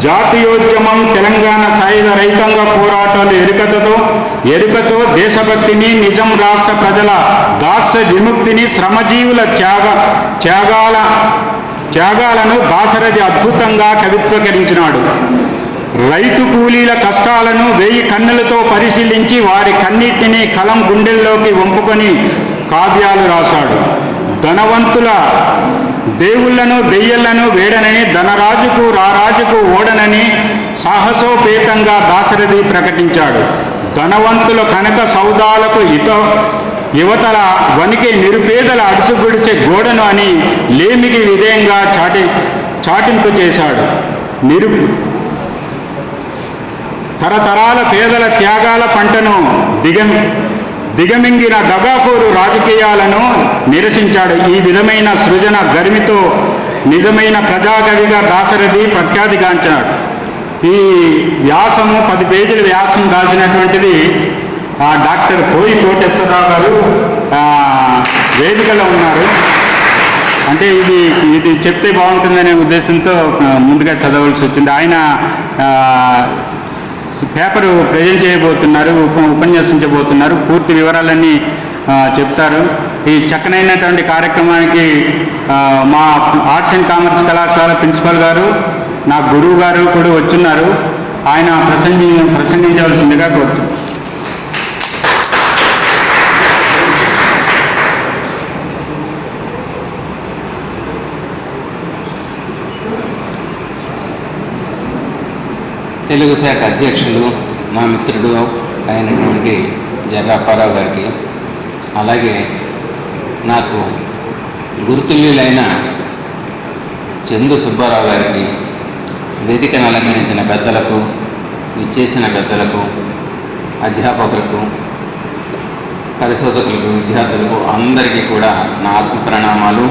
జాతీయోద్యమం, తెలంగాణ సాయుధ రైతాంగ పోరాటాలు ఎరుకతో దేశభక్తిని, నిజం రాష్ట్ర ప్రజల దాస్య విముక్తిని, శ్రమజీవుల త్యాగాలను దాశరథి అద్భుతంగా కవిత్వీకరించినాడు. రైతు కూలీల కష్టాలను 1000 కన్నులతో పరిశీలించి వారి కన్నీటిని కలం గుండెల్లోకి వంపుకొని కావ్యాలు రాశాడు. ధనవంతుల దేవుళ్లను దెయ్యలను వేడనని, ధనరాజుకు రారాజుకు ఓడనని సాహసోపేతంగా దాశరథి ప్రకటించాడు. ధనవంతుల కనక సౌదాలకు యువతల వణికే నిరుపేదల అడుసుగుడిసే గోడను అని లేమికి విధేయంగా చాటింపు చేశాడు. తరతరాల పేదల త్యాగాల పంటను దిగమింగిన దగాకోరు రాజకీయాలను నిరసించాడు. ఈ విధమైన సృజన గర్మితో నిజమైన ప్రజాకవిగా దాశరథి ప్రఖ్యాతిగాంచాడు. ఈ వ్యాసము 10 పేజీల వ్యాసం రాసినటువంటిది డాక్టర్ కోయి కోటేశ్వరరావు గారు వేదికలో ఉన్నారు. అంటే ఇది చెప్తే బాగుంటుందనే ఉద్దేశంతో ముందుగా చదవలసి వచ్చింది. ఆయన పేపరు ప్రజెంట్ చేయబోతున్నారు, ఉపన్యసించబోతున్నారు. పూర్తి వివరాలన్నీ చెప్తారు. ఈ చక్కనైనటువంటి కార్యక్రమానికి మా ఆర్ట్స్ అండ్ కామర్స్ కళాశాల ప్రిన్సిపల్ గారు, నా గురువు గారు కూడా వచ్చున్నారు. ఆయన ప్రసంగించవలసిందిగా కోరుతున్నాను. తెలుగు శాఖ అధ్యక్షులు మా మిత్రుడు అయినటువంటి జర్రాప్పారావు గారికి, అలాగే నాకు గుర్తుల్యులైన చందు సుబ్బారావు గారికి, వేదికను అలంకరించిన పెద్దలకు, విచ్చేసిన పెద్దలకు, అధ్యాపకులకు, పరిశోధకులకు, విద్యార్థులకు అందరికీ కూడా నా ఆత్మ ప్రణామాలు.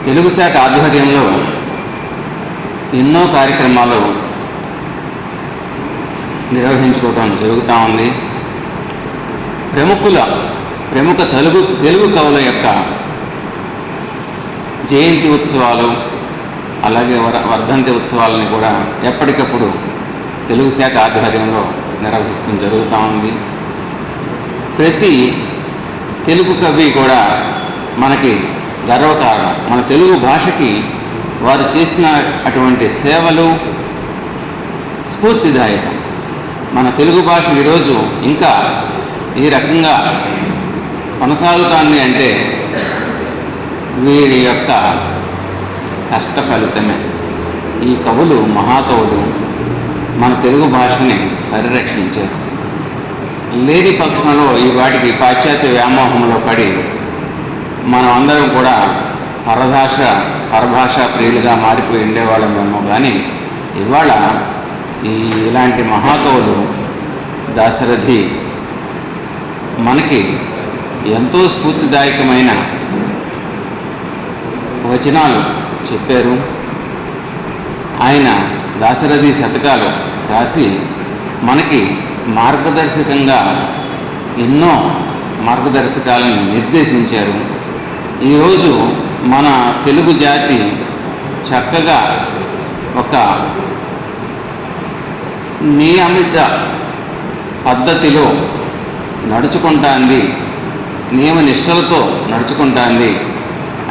తెలుగు శాఖ ఆధ్వర్యంలో ఎన్నో కార్యక్రమాలు నిర్వహించుకోవడం జరుగుతూ ఉంది. ప్రముఖ తెలుగు కవుల యొక్క జయంతి ఉత్సవాలు, అలాగే వర్ధంతి ఉత్సవాలని కూడా ఎప్పటికప్పుడు తెలుగు శాఖ ఆధ్వర్యంలో నిర్వహిస్తూ జరుగుతూ ఉంది. ప్రతి తెలుగు కవి కూడా మనకి గర్వకారణం. మన తెలుగు భాషకి వారు చేసిన అటువంటి సేవలు స్ఫూర్తిదాయకం. మన తెలుగు భాష ఈరోజు ఇంకా ఈ రకంగా కొనసాగుతోంది అంటే వీరి యొక్క కష్ట ఫలితమే. ఈ కవులు, మహాకవులు మన తెలుగు భాషని పరిరక్షించారు. లేని పక్షంలో ఈ వాటికి పాశ్చాత్య వ్యామోహంలో పడి మనం అందరం కూడా పరభాషా ప్రియులుగా మారిపోయి ఉండేవాళ్ళమేమో. కానీ ఇవాళ ఇలాంటి మహాకవులు దాశరథి మనకి ఎంతో స్ఫూర్తిదాయకమైన వచనాలు చెప్పారు. ఆయన దాశరథి శతకాలు రాసి మనకి మార్గదర్శకంగా ఎన్నో మార్గదర్శకాలను నిర్దేశించారు. ఈరోజు మన తెలుగు జాతి చక్కగా ఒక నియమిత పద్ధతిలో నడుచుకుంటాంది, నియమ నిష్టలతో నడుచుకుంటాంది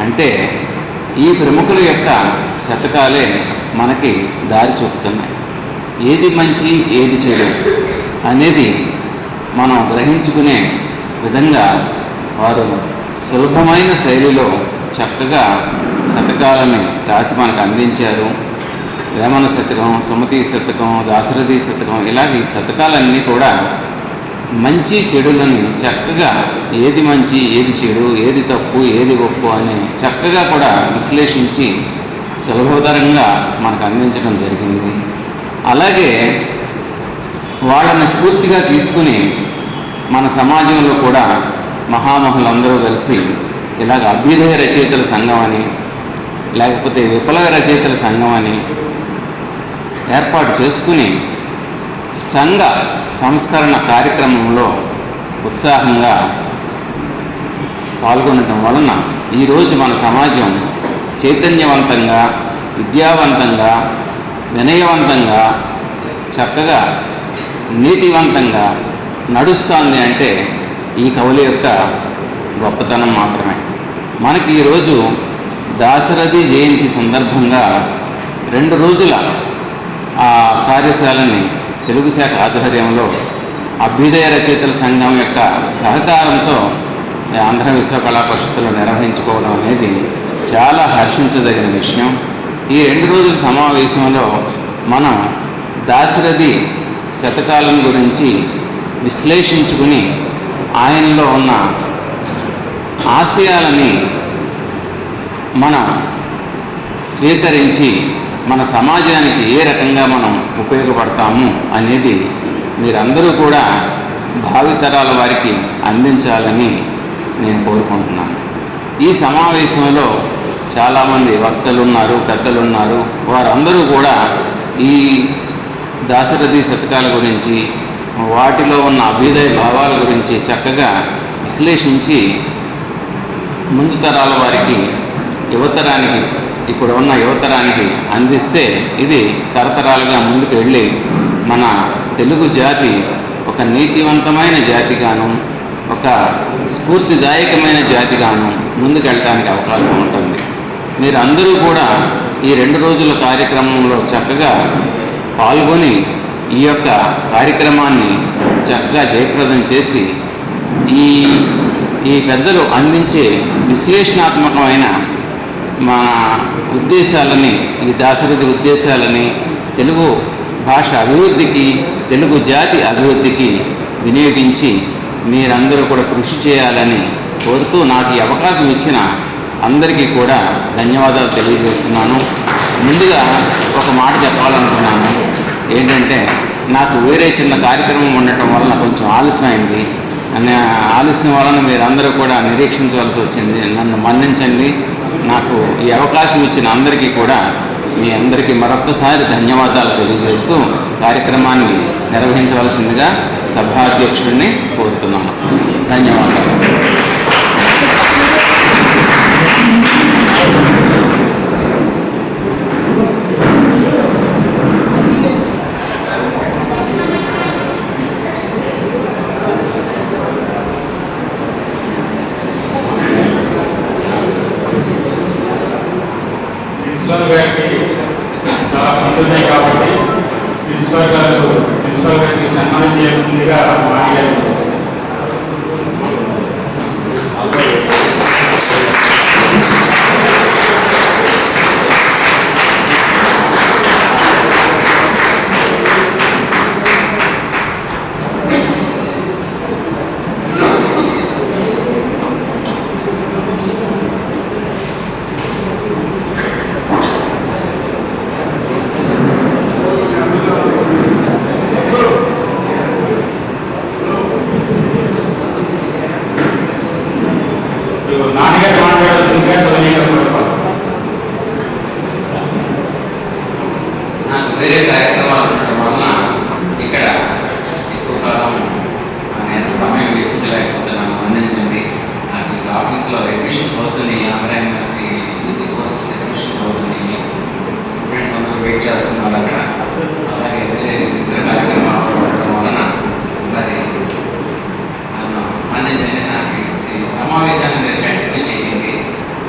అంటే ఈ ప్రముఖుల యొక్క శతకాలే మనకి దారి చూపుతున్నాయి. ఏది మంచి ఏది చెడు అనేది మనం గ్రహించుకునే విధంగా వారు సులభమైన శైలిలో చక్కగా శతకాలని రాసి మనకు అందించారు. వేమన శతకం, సుమతి శతకం, దాశరథి శతకం, ఇలాగే ఈ శతకాలన్నీ కూడా మంచి చెడులను చక్కగా ఏది మంచి ఏది చెడు, ఏది తప్పు ఏది ఒప్పు అని చక్కగా కూడా విశ్లేషించి సులభతరంగా మనకు అందించడం జరిగింది. అలాగే వాళ్ళని స్ఫూర్తిగా తీసుకుని మన సమాజంలో కూడా మహామహులందరూ కలిసి ఇలాగ అభ్యుదయ రచయితల సంఘం అని, లేకపోతే విప్లవ రచయితల సంఘం అని ఏర్పాటు చేసుకుని సంఘ సంస్కరణ కార్యక్రమంలో ఉత్సాహంగా పాల్గొనడం వలన ఈరోజు మన సమాజం చైతన్యవంతంగా, విద్యావంతంగా, వినయవంతంగా చక్కగా నీతివంతంగా నడుస్తుంది అంటే ఈ కవుల యొక్క గొప్పతనం మాత్రమే. మనకి ఈరోజు దాశరథి జయంతి సందర్భంగా 2 రోజుల ఆ కార్యశాలని తెలుగు శాఖ ఆధ్వర్యంలో అభ్యుదయ రచయితల సంఘం యొక్క సహకారంతో ఆంధ్ర విశ్వకళా పరిషత్తులో నిర్వహించుకోవడం అనేది చాలా హర్షించదగిన విషయం. ఈ 2 రోజుల సమావేశంలో మనం దాశరథి శతకాలను గురించి విశ్లేషించుకుని ఆయనలో ఉన్న ఆశయాలని మనం స్వీకరించి మన సమాజానికి ఏ రకంగా మనం ఉపయోగపడతాము అనేది మీరందరూ కూడా భావితరాల వారికి అందించాలని నేను కోరుకుంటున్నాను. ఈ సమావేశంలో చాలామంది వక్తలు ఉన్నారు, పెద్దలు ఉన్నారు. వారందరూ కూడా ఈ దాశరథి శతకాల గురించి వాటిలో ఉన్న అభ్యుదయ భావాల గురించి చక్కగా విశ్లేషించి ముందు తరాల వారికి యువతరానికి ఇప్పుడు ఉన్న యువతరానికి అందిస్తే ఇది తరతరాలుగా ముందుకు వెళ్ళి మన తెలుగు జాతి ఒక నీతివంతమైన జాతిగాను ఒక స్ఫూర్తిదాయకమైన జాతిగాను ముందుకెళ్ళడానికి అవకాశం ఉంటుంది. మీరు అందరూ కూడా ఈ 2 రోజుల కార్యక్రమంలో చక్కగా పాల్గొని ఈ యొక్క కార్యక్రమాన్ని చక్కగా జయప్రదం చేసి ఈ పెద్దలు అందించే విశ్లేషణాత్మకమైన మా ఉద్దేశాలని, ఈ దాశరథి ఉద్దేశాలని తెలుగు భాష అభివృద్ధికి, తెలుగు జాతి అభివృద్ధికి వినియోగించి మీరందరూ కూడా కృషి చేయాలని కోరుతూ నాకు ఈ అవకాశం ఇచ్చిన అందరికీ కూడా ధన్యవాదాలు తెలియజేస్తున్నాను. ముందుగా ఒక మాట చెప్పాలనుకున్నాను. ఏంటంటే నాకు వేరే చిన్న కార్యక్రమం ఉండటం వలన కొంచెం ఆలస్యమైంది. ఆలస్యం వలన మీరందరూ కూడా నిరీక్షించవలసి వచ్చింది. నన్ను మన్నించండి. నాకు ఈ అవకాశం ఇచ్చిన అందరికీ కూడా మీ అందరికీ మరొక్కసారి ధన్యవాదాలు తెలియజేస్తూ కార్యక్రమాన్ని నిర్వహించవలసిందిగా సభాధ్యక్షుడిని కోరుతున్నాను. ధన్యవాదాలు. ప్రిన్సిపల్ గారికి చాలా పనులు ఉన్నాయి కాబట్టి ప్రిన్సిపల్ గారికి సన్మానం చేయాల్సిందిగా మాట్లాడారు. నాన్నగారు మాట్లాడాల్సిందిగా నాకు వేరే కార్యక్రమాలు ఉండటం వలన ఇక్కడ ఎక్కువ కాలం నేను సమయం వెచ్చించలేకపోతున్నాను. అందించండి. నాకు ఇంకా ఆఫీస్లో అడ్మిషన్స్ అవుతున్నాయి. Andhra university music courses admissions అవుతున్నాయి. స్టూడెంట్స్ అందరూ వెయిట్ చేస్తున్నారు అక్కడ. అలాగే వేరే ఇతర కార్యక్రమాలు ఉండటం వలన మరి నన్ను అందించండి. నాకు ఈ సమావేశాన్ని మీరు కంటిన్యూ చేయండి.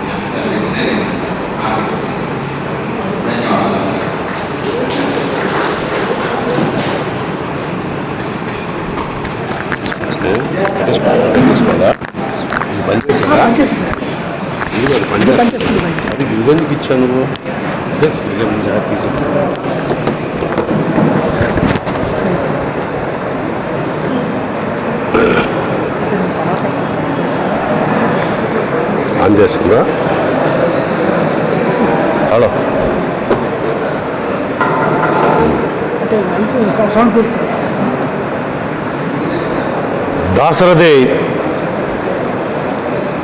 నాకు సర్వీస్తే ఆఫీస్. ధన్యవాదాలు. అది ఇదెందుకు ఇచ్చాను నువ్వు తీసుకు ఆన్ చేస్తుందా? హలో దాశరథి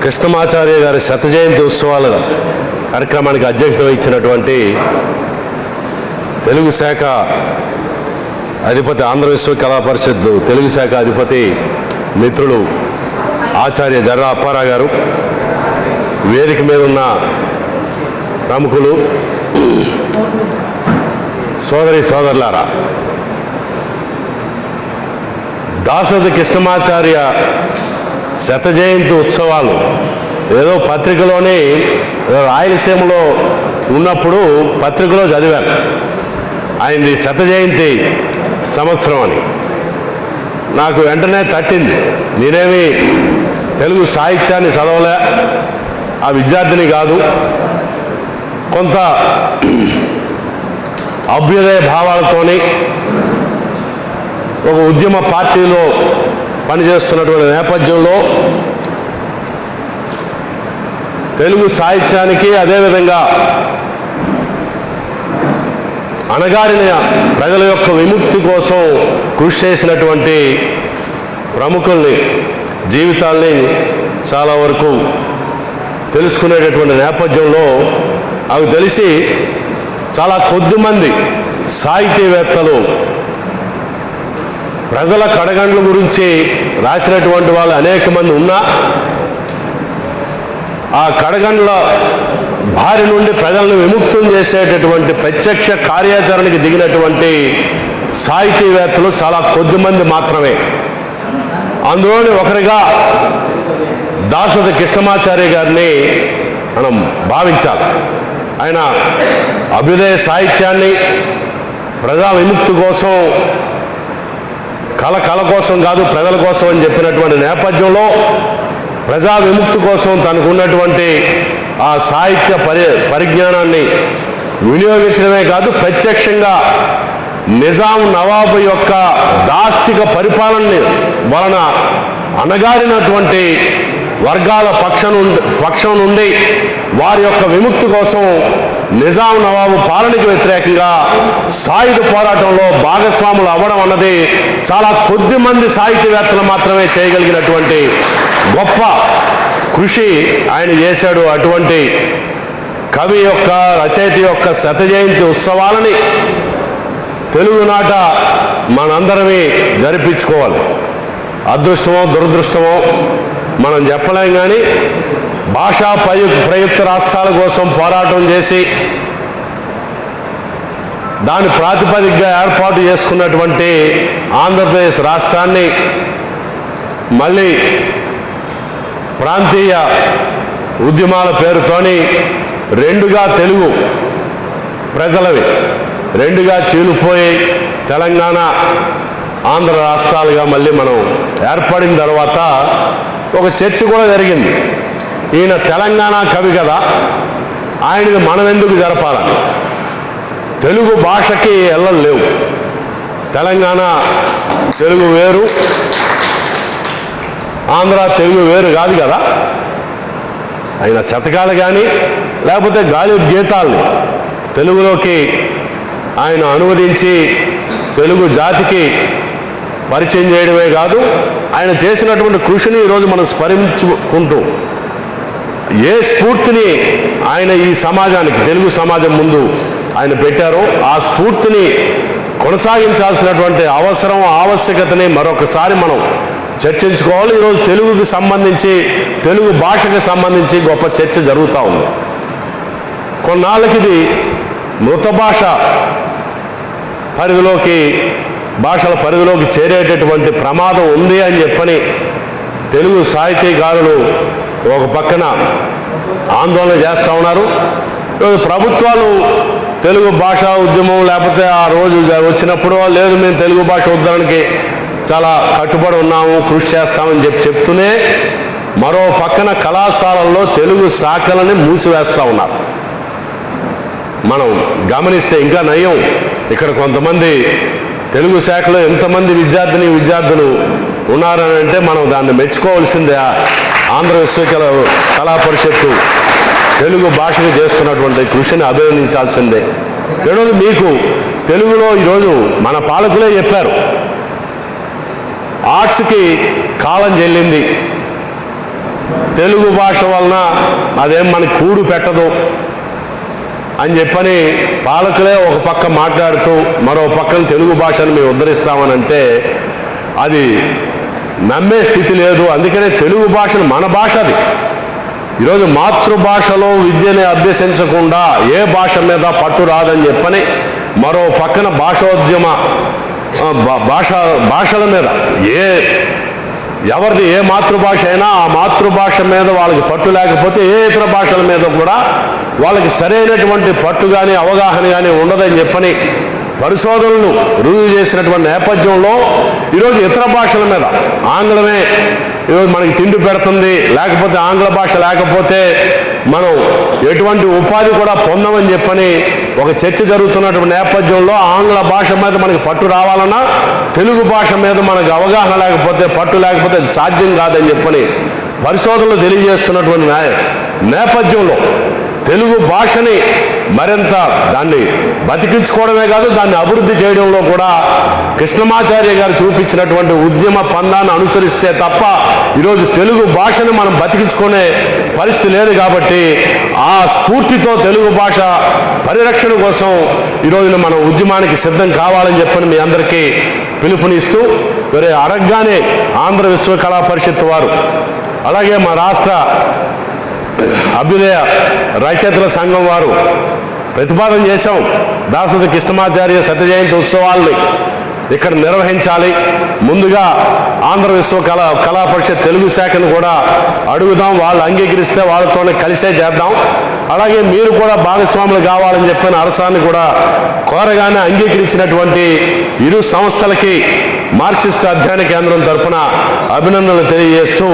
కృష్ణమాచార్య గారి శత జయంతి ఉత్సవాల కార్యక్రమానికి అధ్యక్షత వహించినటువంటి తెలుగు శాఖ అధిపతి, ఆంధ్ర విశ్వకళా పరిషత్ తెలుగు శాఖ అధిపతి మిత్రులు ఆచార్య జర్రా అప్పారావు గారు, వేదిక మీద ఉన్న ప్రముఖులు సోదరి సోదరులారా, దాశరథి కృష్ణమాచార్య శత జయంతి ఉత్సవాలు ఏదో పత్రికలోనే రాయలసీమలో ఉన్నప్పుడు పత్రికలో చదివాను ఆయనది శత జయంతి సంవత్సరం అని. నాకు వెంటనే తట్టింది. నేనేమి తెలుగు సాహిత్యాన్ని చదవలే, ఆ విద్యార్థిని కాదు. కొంత అభ్యుదయ భావాలతోని ఒక ఉద్యమ పార్టీలో పనిచేస్తున్నటువంటి నేపథ్యంలో తెలుగు సాహిత్యానికి, అదేవిధంగా అణగారిన ప్రజల యొక్క విముక్తి కోసం కృషి చేసినటువంటి ప్రముఖుల్ని జీవితాల్ని చాలా వరకు తెలుసుకునేటటువంటి నేపథ్యంలో అవి తెలిసి చాలా కొద్దిమంది సాహితీవేత్తలు ప్రజల కడగండ్ల గురించి రాసినటువంటి వాళ్ళు అనేక మంది ఉన్నా ఆ కడగండ్ల బారి నుండి ప్రజలను విముక్తం చేసేటటువంటి ప్రత్యక్ష కార్యాచరణకి దిగినటువంటి సాహితీవేత్తలు చాలా కొద్దిమంది మాత్రమే. అందులోని ఒకరిగా దాశరథి కృష్ణమాచార్య గారిని మనం భావించాలి. ఆయన అభ్యుదయ సాహిత్యాన్ని ప్రజా విముక్తి కోసం, కళ కోసం కాదు ప్రజల కోసం అని చెప్పినటువంటి నేపథ్యంలో ప్రజా విముక్తి కోసం తనకు ఉన్నటువంటి ఆ సాహిత్య పరిజ్ఞానాన్ని వినియోగించడమే కాదు, ప్రత్యక్షంగా నిజాం నవాబు యొక్క దాష్టిక పరిపాలన వలన అణగారినటువంటి వర్గాల పక్షం నుండి వారి యొక్క విముక్తి కోసం నిజాం నవాబు పాలనకు వ్యతిరేకంగా సాయుధ పోరాటంలో భాగస్వాములు అవ్వడం అన్నది చాలా కొద్ది మంది సాహితీవేత్తలు మాత్రమే చేయగలిగినటువంటి గొప్ప కృషి ఆయన చేశాడు. అటువంటి కవి యొక్క, రచయిత యొక్క శత జయంతి ఉత్సవాలని తెలుగునాట మనందరమే జరిపించుకోవాలి. అదృష్టమో దురదృష్టమో మనం చెప్పలేం, కానీ భాషా ప్రయుక్త రాష్ట్రాల కోసం పోరాటం చేసి దాని ప్రాతిపదికగా ఏర్పాటు చేసుకున్నటువంటి ఆంధ్రప్రదేశ్ రాష్ట్రాన్ని మళ్ళీ ప్రాంతీయ ఉద్యమాల పేరుతోని రెండుగా తెలుగు ప్రజలవి రెండుగా చీలిపోయి తెలంగాణ, ఆంధ్ర రాష్ట్రాలుగా మళ్ళీ మనం ఏర్పడిన తర్వాత ఒక చర్చ కూడా జరిగింది. ఈయన తెలంగాణ కవి కదా, ఆయనది మనం ఎందుకు జరపాలని. తెలుగు భాషకి ఎల్లలు లేవు. తెలంగాణ తెలుగు వేరు, ఆంధ్ర తెలుగు వేరు కాదు కదా. ఆయన శతకాలు కానీ లేకపోతే గాలిబ్ గీతాల్ని తెలుగులోకి ఆయన అనువదించి తెలుగు జాతికి పరిచయం చేయడమే కాదు, ఆయన చేసినటువంటి కృషిని ఈరోజు మనం స్మరించుకుంటూ ఏ స్ఫూర్తిని ఆయన ఈ సమాజానికి, తెలుగు సమాజం ముందు ఆయన పెట్టారో ఆ స్ఫూర్తిని కొనసాగించాల్సినటువంటి అవసరం, ఆవశ్యకతని మరొకసారి మనం చర్చించుకోవాలి. ఈరోజు తెలుగుకి సంబంధించి, తెలుగు భాషకి సంబంధించి గొప్ప చర్చ జరుగుతూ ఉంది. కొన్నాళ్ళకి ఇది మృత భాష భాషల పరిధిలోకి చేరేటటువంటి ప్రమాదం ఉంది అని చెప్పని తెలుగు సాహితీకారులు ఒక పక్కన ఆందోళన చేస్తూ ఉన్నారు. ఈరోజు ప్రభుత్వాలు తెలుగు భాషా ఉద్యమం లేకపోతే ఆ రోజు వచ్చినప్పుడు లేదు మేము తెలుగు భాష ఉద్ధరణకి చాలా కట్టుబడి ఉన్నాము, కృషి చేస్తామని చెప్తూనే మరో పక్కన కళాశాలల్లో తెలుగు శాఖలని మూసివేస్తూ ఉన్నారు. మనం గమనిస్తే ఇంకా నయం, ఇక్కడ కొంతమంది తెలుగు శాఖలో ఎంతమంది విద్యార్థులు ఉన్నారని అంటే మనం దాన్ని మెచ్చుకోవాల్సిందే. ఆంధ్ర కళా పరిషత్తు తెలుగు భాషకు చేస్తున్నటువంటి కృషిని అభినందించాల్సిందే. రెండోది, మీకు తెలుగులో ఈరోజు మన పాలకులే చెప్పారు, ఆర్ట్స్కి కాలం చెల్లింది, తెలుగు భాష వలన అదేం మనకి కూడు పెట్టదు అని చెప్పని పాలకులే ఒక పక్క మాట్లాడుతూ మరో పక్కన తెలుగు భాషను మేము ఉద్ధరిస్తామని అంటే అది నమ్మే స్థితి లేదు. అందుకనే తెలుగు భాషను, మన భాష అది, ఈరోజు మాతృభాషలో విద్యని అభ్యసించకుండా ఏ భాష మీద పట్టు రాదని చెప్పని మరో పక్కన భాషోద్యమ భాషల మీద ఎవరిది ఏ మాతృభాష అయినా ఆ మాతృభాష మీద వాళ్ళకి పట్టు లేకపోతే ఏ ఇతర భాషల మీద కూడా వాళ్ళకి సరైనటువంటి పట్టు కానీ అవగాహన కానీ ఉండదని చెప్పని పరిశోధనలు రుజువు చేసినటువంటి నేపథ్యంలో ఈరోజు ఇతర భాషల మీద ఆంగ్లమే ఈరోజు మనకి తిండి పెడుతుంది, లేకపోతే ఆంగ్ల భాష లేకపోతే మనం ఎటువంటి ఉపాధి కూడా పొందమని చెప్పని ఒక చర్చ జరుగుతున్నటువంటి నేపథ్యంలో ఆంగ్ల భాష మీద మనకి పట్టు రావాలన్నా తెలుగు భాష మీద మనకు అవగాహన లేకపోతే పట్టు లేకపోతే అది సాధ్యం కాదని చెప్పని పరిశోధనలు తెలియజేస్తున్నటువంటి నేపథ్యంలో తెలుగు భాషని మరింత దాన్ని బతికించుకోవడమే కాదు దాన్ని అభివృద్ధి చేయడంలో కూడా కృష్ణమాచార్య గారు చూపించినటువంటి ఉద్యమ పందాన్ని అనుసరిస్తే తప్ప ఈరోజు తెలుగు భాషను మనం బతికించుకునే పరిస్థితి లేదు. కాబట్టి ఆ స్ఫూర్తితో తెలుగు భాష పరిరక్షణ కోసం ఈరోజు మనం ఉద్యమానికి సిద్ధం కావాలని చెప్పని మీ అందరికీ పిలుపునిస్తూ మరి అడగగానే ఆంధ్ర విశ్వ కళా పరిషత్ వారు అలాగే మా రాష్ట్ర అభ్యుదయ రచయితల సంఘం వారు ప్రతిపాదన చేశాం. దాసరి కృష్ణమాచార్య శత జయంతి ఉత్సవాల్ని ఇక్కడ నిర్వహించాలి. ముందుగా ఆంధ్ర విశ్వ కళా పరిషత్ తెలుగు శాఖను కూడా అడుగుదాం, వాళ్ళు అంగీకరిస్తే వాళ్ళతోనే కలిసే చేద్దాం. అలాగే మీరు కూడా భాగస్వాములు కావాలని చెప్పిన అరసాన్ని కూడా కోరగానే అంగీకరించినటువంటి ఇరు సంస్థలకి మార్క్సిస్ట్ అధ్యయన కేంద్రం తరఫున అభినందనలు తెలియజేస్తూ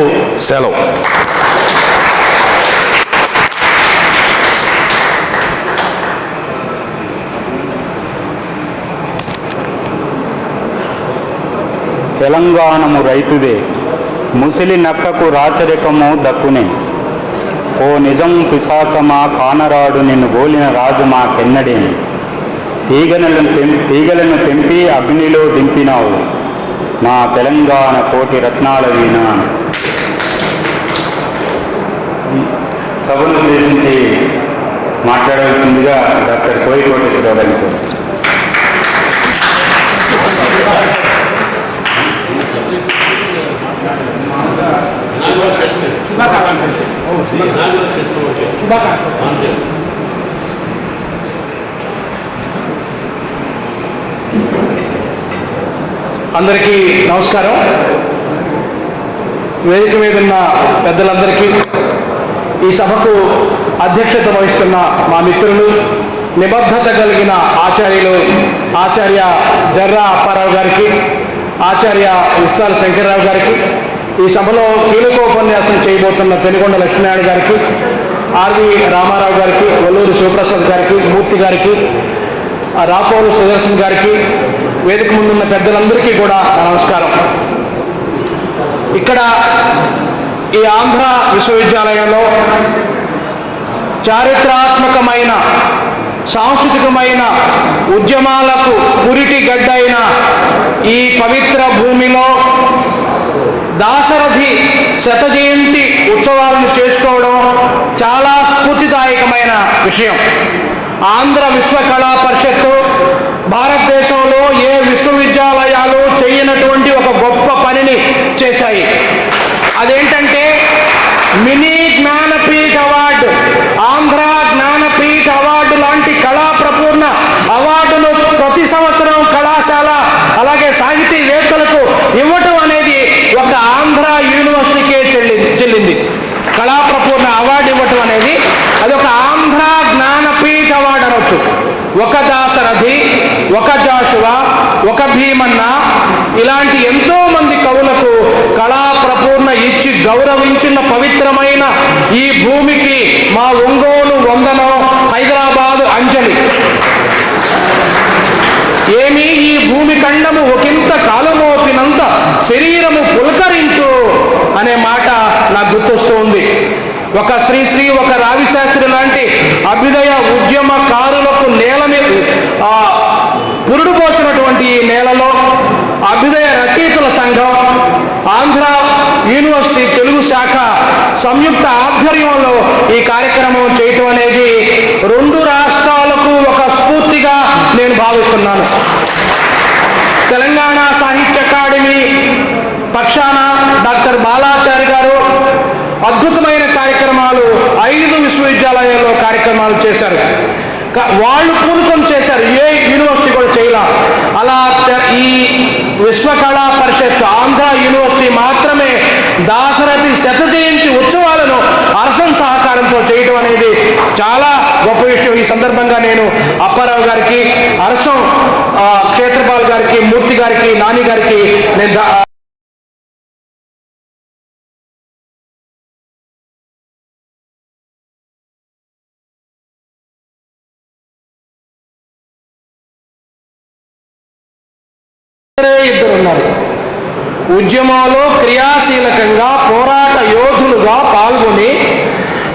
సెలవు. తెలంగాణము రైతుదే, ముసిలి నక్కకు రాచరికము దక్కునే. ఓ నిజం పిశాచమా కానరాడు నిన్ను గోలిన రాజు మా కెన్నడేని. తీగలను తెంపి అగ్నిలో దింపినావు మా తెలంగాణ కోటి రత్నాల వీణ. సభను ఉద్దేశించి మాట్లాడవలసిందిగా డాక్టర్ కోయి కోటేశ్వరరావు గారితో. అందరికీ నమస్కారం. వేదిక మీద ఉన్న పెద్దలందరికీ, ఈ సభకు అధ్యక్షత వహిస్తున్న మా మిత్రులు, నిబద్ధత కలిగిన ఆచార్యులు ఆచార్య జర్రా అప్పారావు గారికి, ఆచార్య విస్తాల శంకర్రావు గారికి, ఈ సభలో కీలకోపన్యాసం చేయబోతున్న పెనుగొండ లక్ష్మీనారాయణ గారికి, ఆర్వి రామారావు గారికి, వల్లూరు శివప్రసాద్ గారికి, మూర్తి గారికి, రాపోలు సుదర్శన్ గారికి, వేదిక ముందున్న పెద్దలందరికీ కూడా నమస్కారం. ఇక్కడ ఈ ఆంధ్ర విశ్వవిద్యాలయంలో చారిత్రాత్మకమైన సాంస్కృతికమైన ఉద్యమాలకు పురిటి గడ్డైన ఈ పవిత్ర భూమిలో దాశరథి శత జయంతి ఉత్సవాలను చేసుకోవడం చాలా స్ఫూర్తిదాయకమైన విషయం. ఆంధ్ర విశ్వ కళా పరిషత్తు భారతదేశంలో ఏ విశ్వవిద్యాలయాలు చేయనటువంటి ఒక గొప్ప పనిని చేశాయి. అదేంటంటే mini Jnanpith award, Andhra Jnanpith award లాంటి కళా ప్రపూర్ణ అవార్డులు ప్రతి సంవత్సరం కళాశాల అలాగే సాహితీవేత్తలకు ఇవ్వటం అనేది ఒక ఆంధ్ర యూనివర్సిటీకే చెల్లింది. కళా ప్రపూర్ణ అవార్డు ఇవ్వటం అనేది అదొక ఆంధ్ర జ్ఞానపీఠ అవార్డు అనొచ్చు. ఒక దాశరథి, ఒక జాషువా, ఒక భీమన్న ఇలాంటి ఎంతో మంది కవులకు కళా ప్రపూర్ణ ఇచ్చి గౌరవించిన పవిత్రమైన ఈ భూమికి మా ఒంగోలు వందనం, హైదరాబాదు అంజలి. ఏమి ఈ భూమి ఖండము ఒకంత కాలమోపినంత శరీరము పులకరించు అనే మాట నాకు గుర్తొస్తుంది. ఒక శ్రీశ్రీ, ఒక రావిశాస్త్రి లాంటి అభ్యుదయ ఉద్యమకారులకు నేలని పురుడు పోసినటువంటి ఈ నేలలో అభ్యుదయ రచయితల సంఘం, ఆంధ్ర యూనివర్సిటీ తెలుగు శాఖ సంయుక్త ఆధ్వర్యంలో ఈ కార్యక్రమం చేయటం అనేది రెండు రాష్ట్రాలకు ఒక స్ఫూర్తిగా నేను భావిస్తున్నాను. తెలంగాణ సాహిత్య అకాడమీ పక్షాన డాక్టర్ బాలాచారి గారు అద్భుతమైన కార్యక్రమాలు 5 విశ్వవిద్యాలయాల్లో కార్యక్రమాలు చేశారు. వాళ్ళు పూనుకొని చేశారు, ఏ యూనివర్సిటీ కూడా చేయాల. అలా ఈ విశ్వకళా పరిషత్ ఆంధ్ర యూనివర్సిటీ మాత్రమే దాశరథి శత జయంతి ఉత్సవాలను అరసం సహకారంతో చేయడం అనేది చాలా గొప్ప విషయం. ఈ సందర్భంగా నేను అప్పారావు గారికి, అరసం క్షేత్రపాల్ గారికి, మూర్తి గారికి, నాని గారికి నేను ఇద్దరు ఉన్నారు. ఉద్యమంలో క్రియాశీలకంగా పోరాట యోధులుగా పాల్గొని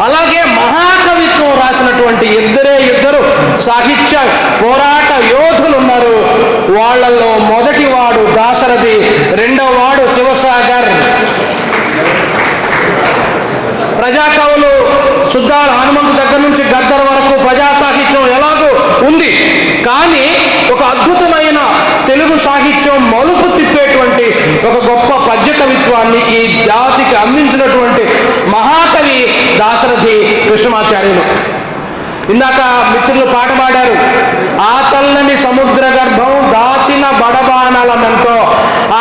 అలాగే మహాకవిత్వం రాసినటువంటి ఇద్దరు సాహిత్య పోరాట యోధులు ఉన్నారు. వాళ్ళల్లో మొదటివాడు దాశరథి, రెండవ వాడు శివసాగర్. ప్రజాకవులు శుద్ధాల హనుమంతు దగ్గర నుంచి గద్దర్ వరకు ప్రజా సాహిత్యం ఎలాగో ఉంది, కానీ ఒక అద్భుతమైన తెలుగు సాహిత్యం మలుపు తిప్పేటువంటి ఒక గొప్ప పద్య కవిత్వాన్ని ఈ జాతికి అందించినటువంటి మహాకవి దాశరథి కృష్ణమాచార్యులు. ఇందాక మిత్రులు పాట పాడారు, ఆ చల్లని సముద్ర గర్భం దాచిన బడబానలమెంతో.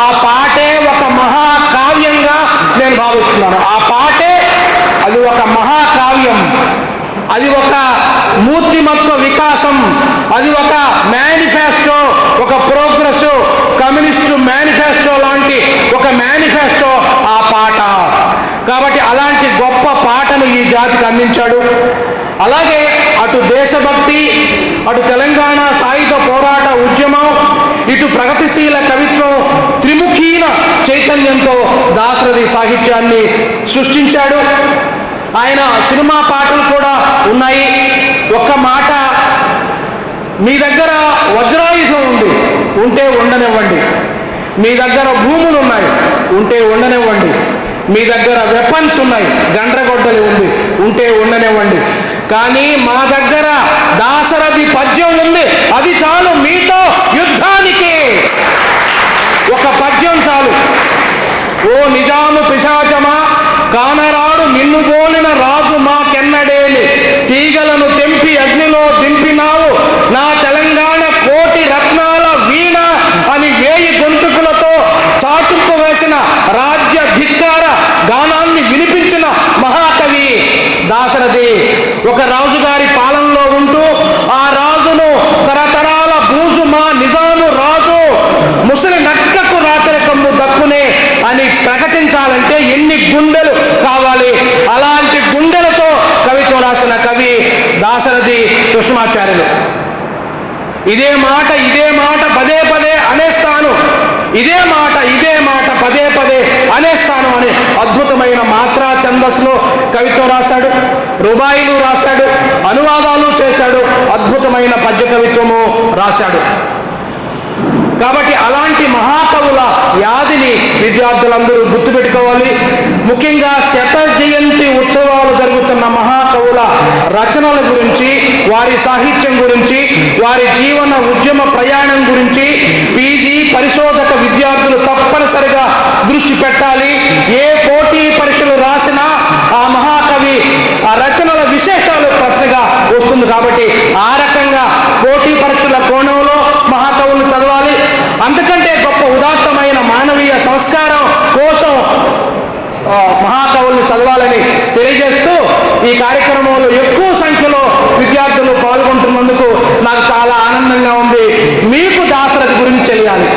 ఆ పాటే ఒక మహాకావ్యంగా నేను భావిస్తున్నాను. ఆ పాటే అది ఒక మహాకావ్యం, అది ఒక మూర్తిమత్వ వికాసం, అది ఒక మేనిఫెస్టో, ఒక ప్రోగ్రెస్ కమ్యూనిస్టు మేనిఫెస్టో లాంటి ఒక మేనిఫెస్టో ఆ పాట. కాబట్టి అలాంటి గొప్ప పాటను ఈ జాతికి అందించాడు. అలాగే అటు దేశభక్తి, అటు తెలంగాణ సాయుధ పోరాట ఉద్యమం, ఇటు ప్రగతిశీల కవిత్వం, త్రిముఖీన చైతన్యంతో దాశరథి సాహిత్యాన్ని సృష్టించాడు. ఆయన సినిమా పాటలు కూడా ఉన్నాయి. ఒక్క మాట, మీ దగ్గర వజ్రాయుధం ఉంది, ఉంటే ఉండనివ్వండి. మీ దగ్గర భూములు ఉన్నాయి, ఉంటే ఉండనివ్వండి. మీ దగ్గర వెపన్స్ ఉన్నాయి, గండ్రగొడ్డలి ఉంది, ఉంటే ఉండనివ్వండి. కానీ మా దగ్గర దాశరథి పద్యం ఉంది, అది చాలు మీతో యుద్ధానికి. ఒక పద్యం చాలు. ఓ నిజాము పిశాచమా, కానరాడు నిన్ను పోలిన రాజు మాకెన్నడేలి, తీగలను తెంపి అగ్నిలో దింపినావు నా తెలంగాణ కోటి రత్నాల వీణ అని వేయి గొంతుకులతో చాటింపు వేసిన రాజ్య ధిక్కార గానాన్ని వినిపించిన మహాకవి దాశరథి. ఒక రాజుగారి పాలనలో ఉంటూ ఆ రాజును తరతరాల బూజు మా నిజాము రాజు, ముసలి నక్కకు రాచరికము దక్కునే అని ప్రకటించాలంటే ఎన్ని గుండెలు కావాలి? అలాంటి గుండెలతో కవిత్వం రాసిన కవి దాశరథి కృష్ణమాచార్యులు. ఇదే మాట పదే పదే అనేస్తాను, ఇదే మాట పదే పదే అనేస్తాను అని అద్భుతమైన మాత్రా ఛందస్సులో కవిత్వం రాశాడు, రుబాయిలు రాశాడు, అనువాదాలు చేశాడు, అద్భుతమైన పద్య కవిత్వము రాశాడు. కాబట్టి అలాంటి మహాకవుల యాదిని విద్యార్థులందరూ గుర్తుపెట్టుకోవాలి. ముఖ్యంగా శత జయంతి ఉత్సవాలు జరుగుతున్న మహాకవుల రచనల గురించి, వారి సాహిత్యం గురించి, వారి జీవన ఉద్యమ ప్రయాణం గురించి పీజీ పరిశోధక విద్యార్థులు తప్పనిసరిగా దృష్టి పెట్టాలి. ఏ పోటీ పరీక్షలు రాసినా ఆ మహాకవి ఆ రచనల విశేషాలు ప్రశ్నగా వస్తుంది. కాబట్టి ఆ రకంగా పోటీ పరీక్షల కోణంలో మహాకవులు చదవాలి. అంతకంటే గొప్ప ఉదాత్తమైన మానవీయ సంస్కారం కోసం మహాకవుల్ని చదవాలని తెలియజేస్తూ ఈ కార్యక్రమంలో ఎక్కువ సంఖ్యలో విద్యార్థులు పాల్గొంటున్నందుకు నాకు చాలా ఆనందంగా ఉంది. మీకు దాశరథి గురించి తెలియాలి.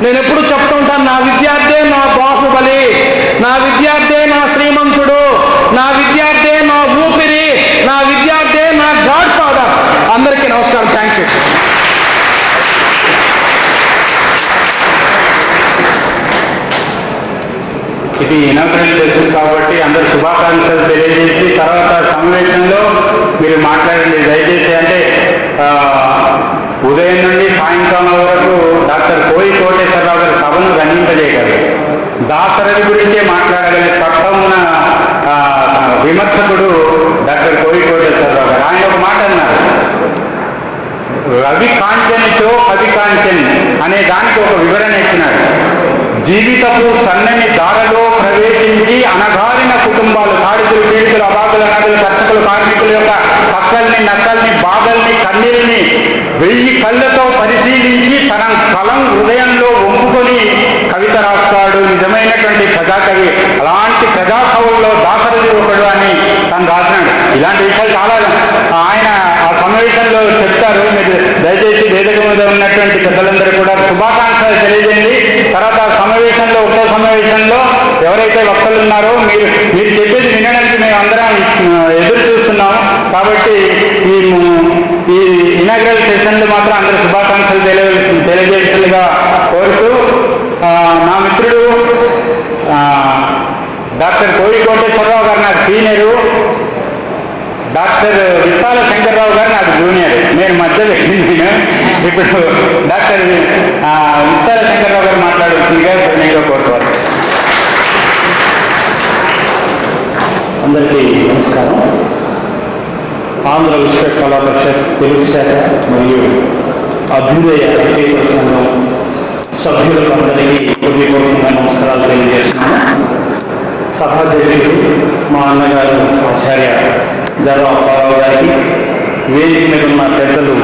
నేను ఎప్పుడు చెప్తూ ఉంటాను, నా విద్యార్థే నా బాహుబలి, నా విద్యార్థే నా శ్రీమంతుడు, నా విద్యార్థే నా ఊపిరి, నా విద్యార్థే నా గాడ్ ఫాదర్. అందరికీ నమస్కారం. Thank you. ఇది ఇనాగ్రేట్ చేస్తుంది కాబట్టి అందరూ శుభాకాంక్షలు తెలియజేసి తర్వాత సమావేశంలో మీరు మాట్లాడండి దయచేసి. అంటే ఉదయం నుండి సాయంకాలం వరకు డాక్టర్ కోయి కోటేశ్వరరావు గారి సభను రంజింపజేయగలరు. దాశరథి గురించే మాట్లాడగలిగే సత్తా ఉన్న విమర్శకుడు డాక్టర్ కోయి కోటేశ్వరరావు గారు. ఆయన ఒక మాట అన్నారు, రవి కాంచనితో కవి కాంచన్ అనే దానికి ఒక వివరణ ఇచ్చినాడు. జీవితపు సన్నని దారిలో ప్రవేశించి అణగారిన కుటుంబాలు, కాడితులు, పీడితులు, అబాకుల, నదులు, కర్షకులు, కార్మికుల యొక్క కష్టాల్ని, నష్టాల్ని, బాధల్ని, కన్నీళ్ళని 1000 కళ్ళతో పరిశీలించి తన కలం హృదయంలో ఒంపుకొని కవిత రాస్తాడు నిజమైనటువంటి ప్రజాకవి. అలాంటి ప్రజాకవుల్లో దాశరథి ఒకడు అని తను రాసినాడు. ఇలాంటి విషయాలు చాలా ఆయన ఆ సమావేశంలో చెప్తారు. మీరు దయచేసి వేదిక మీద ఉన్నటువంటి పెద్దలందరూ కూడా శుభాకాంక్షలు తెలియజేయండి. తర్వాత సమావేశంలో ఒక్కో సమావేశంలో ఎవరైతే వక్తలు ఉన్నారో మీరు చెప్పేది వినడానికి మేము అందరం ఎదురు చూస్తున్నాము. కాబట్టి ఈ ఇనాగ్రల్ సెషన్లో మాత్రం అందరూ శుభాకాంక్షలు తెలియజేయాల్సిందిగా కోరుతూ నా మిత్రుడు డాక్టర్ కోవి కోటేశ్వరరావు గారు నాకు సీనియరు, డాక్టర్ విస్తాల శంకర్రావు గారు నాకు జూనియర్. నేను మధ్య వ్యక్తిని. ఇప్పుడు డాక్టర్ విస్తాల శంకర్రావు గారు మాట్లాడాల్సిందిగా నేను కోరుకోవాలి. అందరికీ నమస్కారం. ఆంధ్ర విశ్వ కళా పరిషత్ తెలుగు శాఖ మరియు అభ్యుదయ రచయితల సంఘం సభ్యులకు అందరికీ హృదయపూర్వకంగా నమస్కారాలు తెలియజేస్తున్నాను. సభాధ్యక్షుడు మా అన్నగారు ఆచార్య జర్రా అప్పారావు గారికి, వేదిక మీద ఉన్న పెద్దలు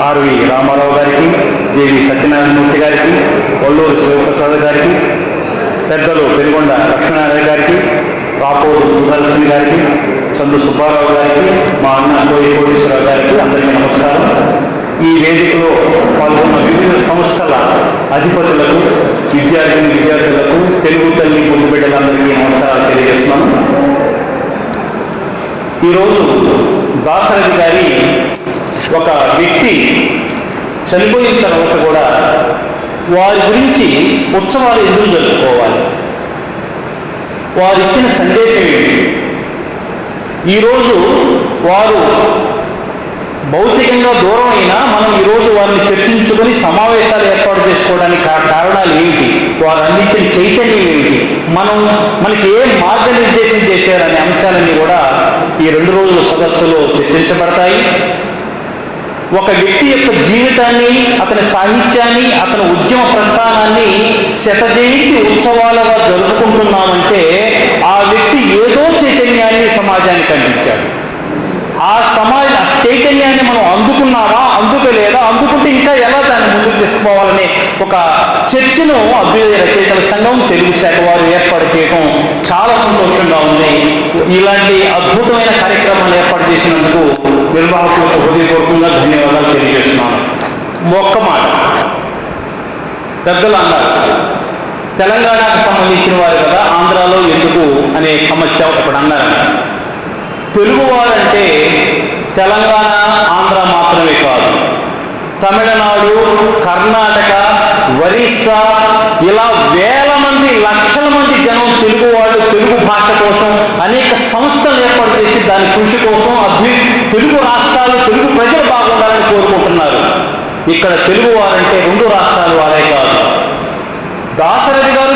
ఆర్వి రామారావు గారికి, జేవి సత్యనారాయణమూర్తి గారికి, కొల్లూరు శివప్రసాద్ గారికి, పెద్దలు పెనుగొండ లక్ష్మీనారాయణ గారికి, రాపోడు సుదర్శన్ గారికి, చందు సుబ్బారావు గారికి, మా అన్న కోయి కోటేశ్వరరావు గారికి అందరికీ నమస్కారం. ఈ వేదికలో పాల్గొన్న వివిధ సంస్థల అధిపతులకు, విద్యార్థులకు, తెలుగు తల్లి ముందు బిడ్డలందరికీ నమస్కారాలు తెలియజేస్తున్నాను. ఈరోజు దాశరథి గారి ఒక వ్యక్తి చనిపోయిన తర్వాత కూడా వారి గురించి ఉత్సవాలు ఎందుకు జరుపుకోవాలి, వారు ఇచ్చిన సందేశం ఏంటి, ఈరోజు వారు భౌతికంగా దూరం అయినా మనం ఈరోజు వారిని చర్చించుకొని సమావేశాలు ఏర్పాటు చేసుకోవడానికి కారణాలు ఏంటి, వారు అందించిన చైతన్యం ఏమిటి, మనకి ఏ మార్గనిర్దేశం చేశారనే అంశాలన్నీ కూడా ఈ 2 రోజుల సదస్సులో చర్చించబడతాయి. ఒక వ్యక్తి యొక్క జీవితాన్ని, అతని సాహిత్యాన్ని, అతని ఉద్యమ ప్రస్థానాన్ని శతజయంతి ఉత్సవాలుగా జరుపుకుంటున్నామంటే ఆ వ్యక్తి ఏదో చైతన్యాన్ని సమాజానికి అందించాడు. ఆ చైతన్యాన్ని మనం అందుకున్నామా, అందుకోలేదా, అందుకుంటే ఇంకా ఎలా దాన్ని ముందుకు తీసుకుపోవాలనే ఒక చర్చను అభ్యుదయ రచయితల సంఘం తెలుగు శాఖ వారు ఏర్పాటు చేయడం చాలా సంతోషంగా ఉంది. ఇలాంటి అద్భుతమైన కార్యక్రమాలు ఏర్పాటు చేసినందుకు నిర్వాహకులకు హృదయపూర్వకంగా ధన్యవాదాలు తెలియజేస్తున్నాను. ఒక్క మాట పెద్దలు అన్నారు, తెలంగాణకు సంబంధించిన వారు కదా ఆంధ్రాలో ఎందుకు అనే సమస్య ఒకటి అన్నారు. తెలుగువారంటే తెలంగాణ, ఆంధ్ర మాత్రమే కాదు, తమిళనాడు, కర్ణాటక, ఒరిస్సా ఇలా వేల మంది, లక్షల మంది జనం తెలుగు వాళ్ళు తెలుగు భాష కోసం అనేక సంస్థలు ఏర్పాటు చేసి దాని కృషి కోసం తెలుగు రాష్ట్రాలు, తెలుగు ప్రజలు బాగుండాలని కోరుకుంటున్నారు. ఇక్కడ తెలుగు వారంటే 2 రాష్ట్రాల వారే కాదు. దాశరథి గారు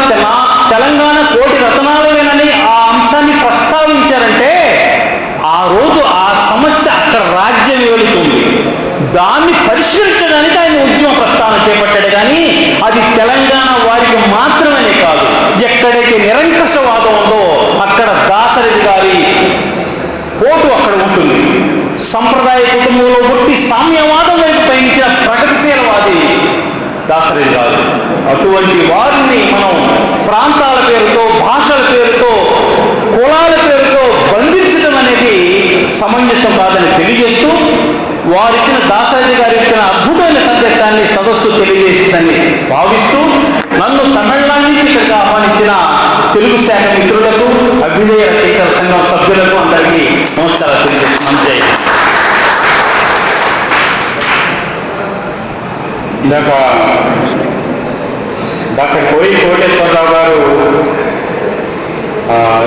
తెలంగాణ కోటి రతనాలవేనని ఆ అంశాన్ని ప్రస్తావించారంటే ఆ రోజు ఆ సమస్య అక్కడ రాజ్యం ఏలుతుంది. దాన్ని పరిష్కరించడానికి ఆయన ఉద్యమ ప్రస్థానం చేపట్టాడు. కానీ అది తెలంగాణ వారికి మాత్రమే కాదు, ఎక్కడైతే నిరంకుశవాదం ఉందో అక్కడ దాశరథి గారి పోటు అక్కడ ఉంటుంది. సంప్రదాయ కుటుంబంలో పుట్టి సామ్యవాదం వైపు పయనించిన ప్రగతిశీలవాది దాశరథి గారు. అటువంటి వారిని మనం ప్రాంతాల పేరుతో, భాషల పేరుతో, కులాల పేరుతో బంధించడం అనేది సమంజసం కాదని తెలియజేస్తూ, వారిచ్చిన దాశరథి గారు ఇచ్చిన అద్భుతమైన సందేశాన్ని సదస్సు తెలియజేసిందని భావిస్తూ, నన్ను తమిళనాడు నుంచి ఇక్కడికి ఆహ్వానించిన తెలుగు శాఖ మిత్రులకు, అభ్యుదయ రచయితల సంఘం సభ్యులకు అందరికీ నమస్కారాలు తెలియజేస్తున్నాను. జై హింద్. ఇందాక డాక్టర్ కోయి కోటేశ్వరరావు గారు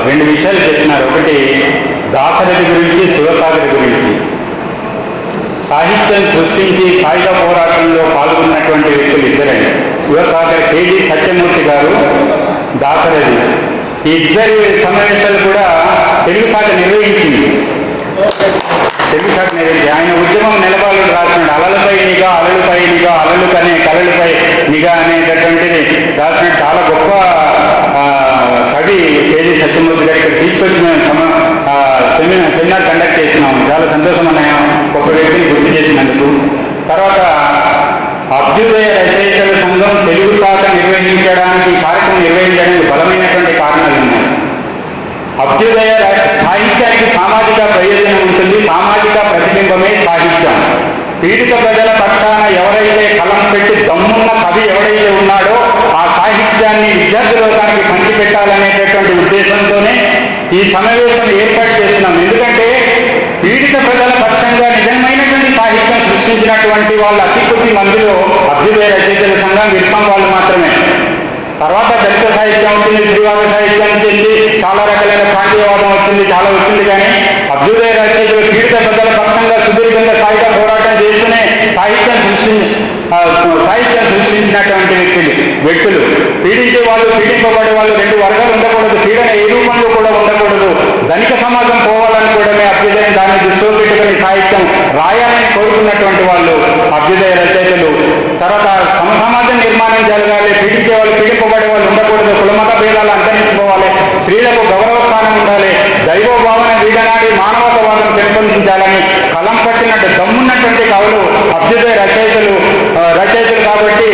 2 విషయాలు చెప్పినారు. ఒకటి దాశరథి గురించి, శివసాగర్ గురించి. సాహిత్యం సృష్టించి సాయుధ పోరాటంలో పాల్గొన్నటువంటి వ్యక్తులు ఇద్దరే, శివసాగర్ కేజీ సత్యమూర్తి గారు, దాశరథి. ఈ ఇద్దరి సమావేశాలు కూడా తెలుగు శాఖ నిర్వహించింది. ఆయన ఉద్యమం నిలబాలు రాసినాడు. అలలపై నిఘా, అలలుపై నిఘా, అలలు కనే కలలపై నిఘా అనేటటువంటిది రాసినట్టు చాలా గొప్ప తీసుకొచ్చి మేము సెమినార్ కండక్ట్ చేసినాం. చాలా సంతోషం అన్నాం ఒక వ్యక్తిని గుర్తు చేసినందుకు. తర్వాత అభ్యుదయ రచయితల సంఘం తెలుగు శాఖ నిర్వహించడానికి కార్యక్రమం నిర్వహించడానికి బలమైనటువంటి కారణాలు ఉన్నాయి. అభ్యుదయ సాహిత్యానికి సామాజిక ప్రయోజనం ఉంటుంది. సామాజిక ప్రతిబింబమే సాహిత్యం. పీడిత ప్రజల పక్షాన ఎవరైతే కలం పెట్టి దమ్మున్న కవి ఎవరైతే ఉన్నాడో ఆ సాహిత్యాన్ని విద్యార్థి లోకానికి పంచిపెట్టాలనేటటువంటి ఉద్దేశంతోనే ఈ సమావేశం ఏర్పాటు చేస్తున్నాం. ఎందుకంటే పీడిత ప్రజల పక్షంగా నిజమైనటువంటి సాహిత్యం సృష్టించినటువంటి వాళ్ళు అతి కొద్ది మందిలో అభ్యుదయ రచయితల సంఘం విశ్వం వాళ్ళు మాత్రమే. తర్వాత దళిత సాహిత్యం వచ్చింది, శ్రీవాద సాహిత్యం వచ్చింది, చాలా రకాలైన ప్రాంతీయవాదం వచ్చింది, చాలా వచ్చింది. కానీ అభ్యుదయ రచయితలు పీడిత ప్రజల పక్షంగా సుదీర్ఘంగా సాహిత్య పోరాటం చేస్తూనే సాహిత్యం సృష్టించినటువంటి వ్యక్తులు. పీడించే వాళ్ళు, పీడింపబడే వాళ్ళు రెండు వర్గాలు ఉండకూడదు. పీడన ఏ రూపంలో కూడా ఉండకూడదు. ధనిక సమాజం పోవాలని కూడా అభ్యుదయం దాన్ని దృష్టిలో పెట్టుకుని సాహిత్యం రాయాలని కోరుకున్నటువంటి వాళ్ళు అభ్యుదయ రచయితలు. తర్వాత సమసమాజ నిర్మాణం జరగాలి. పీడించే వాళ్ళు, పీడింపబడే వాళ్ళు ఉండకూడదు. కులమత భేదాలు అంతరించిపోవాలి. స్త్రీలకు గౌరవ స్థానం ఉండాలి. దైవభావన వీడనాడి మానవతావాదం పెంపొందించాలని కలం పట్టినట్టు దమ్మున్నటువంటి కవులు అభ్యుదయ రచయితలు కాబట్టి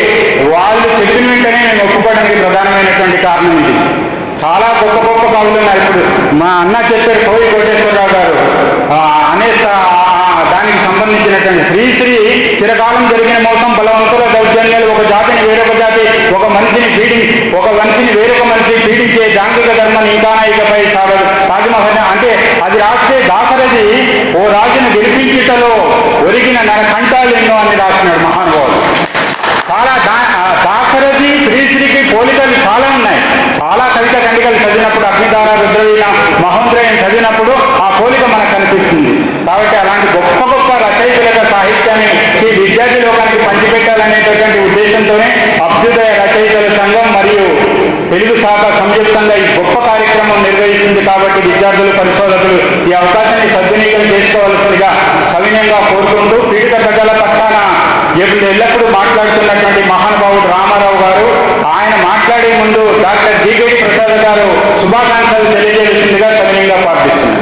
వాళ్ళు చెప్పిన వెంటనే నేను ఒప్పుకోవడానికి ప్రధానమైనటువంటి కారణం ఇది. చాలా గొప్ప గొప్ప కవులు ఉన్నారు. ఇప్పుడు మా అన్న చెప్పారు కోవి కోటేశ్వరరావు గారు దానికి సంబంధించినటువంటి శ్రీశ్రీ చిరకాలం జరిగిన మోసం, బలవంతుల దౌర్జన్యాలు, ఒక జాతిని వేరొక జాతి, ఒక మనిషిని వేరొక మనిషి పీడించే జాంగిక ధర్మం ఇంకా ఇకపై సాగదు. తాజ్మహల్ అంటే అది రాస్తే దాశరథి ఓ రాజును గెలిపించుటలో ఒరిగిన కంఠాలు ఎన్నో అని రాసినాడు మహానుభావుడు. చాలా దాశరథి శ్రీశ్రీకి పోలికలు చాలా ఉన్నాయి. చాలా కవిత ఖండికలు చదివినప్పుడు, అగ్నిధార, రుద్రవీణ, మహోంద్రయం చదివినప్పుడు ఆ పోలిక మనకు కనిపిస్తుంది. కాబట్టి అలాంటి గొప్ప గొప్ప రచయితల సాహిత్యాన్ని ఈ విద్యార్థి లోకానికి పంచిపెట్టాలనేటటువంటి ఉద్దేశంతోనే అభ్యుదయ రచయితల సంఘం మరియు తెలుగు శాఖ సంయుక్తంగా ఈ గొప్ప కార్యక్రమం నిర్వహిస్తుంది. కాబట్టి విద్యార్థులు, పరిశోధకులు ఈ అవకాశాన్ని సద్వినియోగం చేసుకోవాల్సిందిగా సవినయంగా కోరుకుంటూ, పీడిత ప్రజల పక్షాన ఎల్లప్పుడూ మాట్లాడుతున్నటువంటి మహానుభావుడు రామారావు గారు, ఆయన మాట్లాడే ముందు డాక్టర్ డికేడి ప్రసాద్ గారు శుభాకాంక్షలు తెలియజేయాల్సిందిగా సవినయంగా ప్రార్థిస్తున్నారు.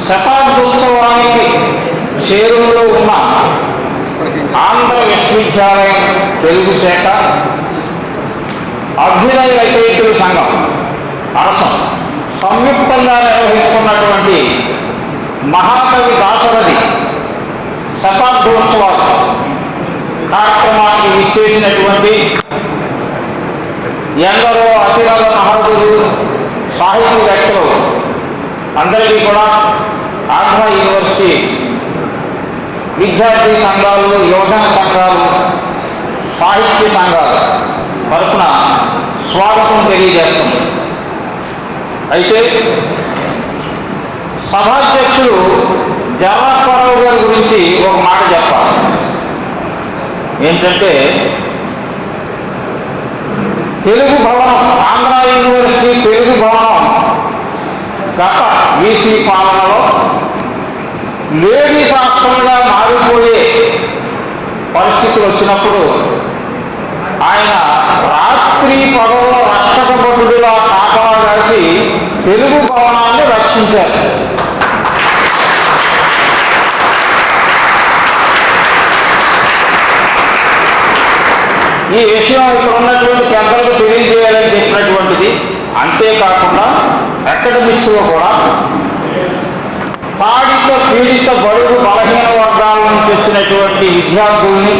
శతాబ్దోత్సవానికి చేరువలో ఉన్న ఆంధ్ర విశ్వవిద్యాలయం తెలుగు శాఖ అభ్యుదయ రచయితల సంఘం అరసం సంయుక్తంగా నిర్వహిస్తున్నటువంటి మహాకవి దాశరథి శతాబ్దోత్సవాలు కార్యక్రమానికి ఇచ్చేసినటువంటి ఎందరో అతిరథ మహర్షులు, సాహితీవేత్తలు అందరికీ కూడా ఆంధ్ర యూనివర్సిటీ విద్యార్థి సంఘాలు, యువజన సంఘాలు, సాహిత్య సంఘాలు తరపున స్వాగతం తెలియజేస్తుంది. అయితే సభాధ్యక్షులు జర్రాప్పారావు గారి గురించి ఒక మాట చెప్పాలి. ఏంటంటే తెలుగు భవనం, ఆంధ్ర యూనివర్సిటీ తెలుగు భవనం గత వీసీ పాలనలో లేడీస్ హాస్టల్గా మారిపోయే పరిస్థితులు వచ్చినప్పుడు ఆయన రాత్రి పగల్లో రక్షక భటుడిలా కాపలా కాసి తెలుగు భవనాన్ని రక్షించారు. ఈ విషయం ఇక్కడ ఉన్నటువంటి పెద్దలకు తెలియజేయాలని చెప్పినటువంటిది. అంతేకాకుండా అకాడమిక్స్లో కూడా తాడిత, పీడిత, బడుగు, బలహీన వర్గాల నుంచి వచ్చినటువంటి విద్యార్థుల్ని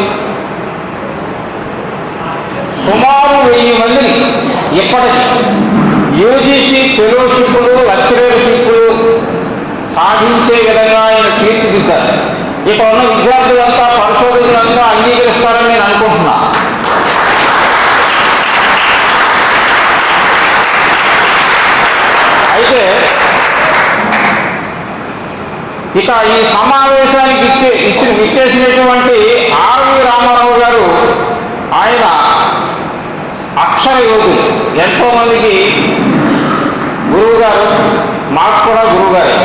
సుమారు 1000 మందిని ఇప్పటికీ యూజీసీ ఫెలోషిప్లు, లెక్చరర్షిప్లు సాధించే విధంగా ఆయన తీర్చిదిద్దారు. ఇక్కడ ఉన్న విద్యార్థులంతా, పరిశోధకులంతా అంగీకరిస్తారని నేను అనుకుంటున్నా. అయితే ఇక ఈ సమావేశానికి ఇచ్చేసినటువంటి ఆర్వి రామారావు గారు ఆయన అక్షర యోధులు, ఎంతోమందికి గురువు గారు, మాకు కూడా గురువు గారు.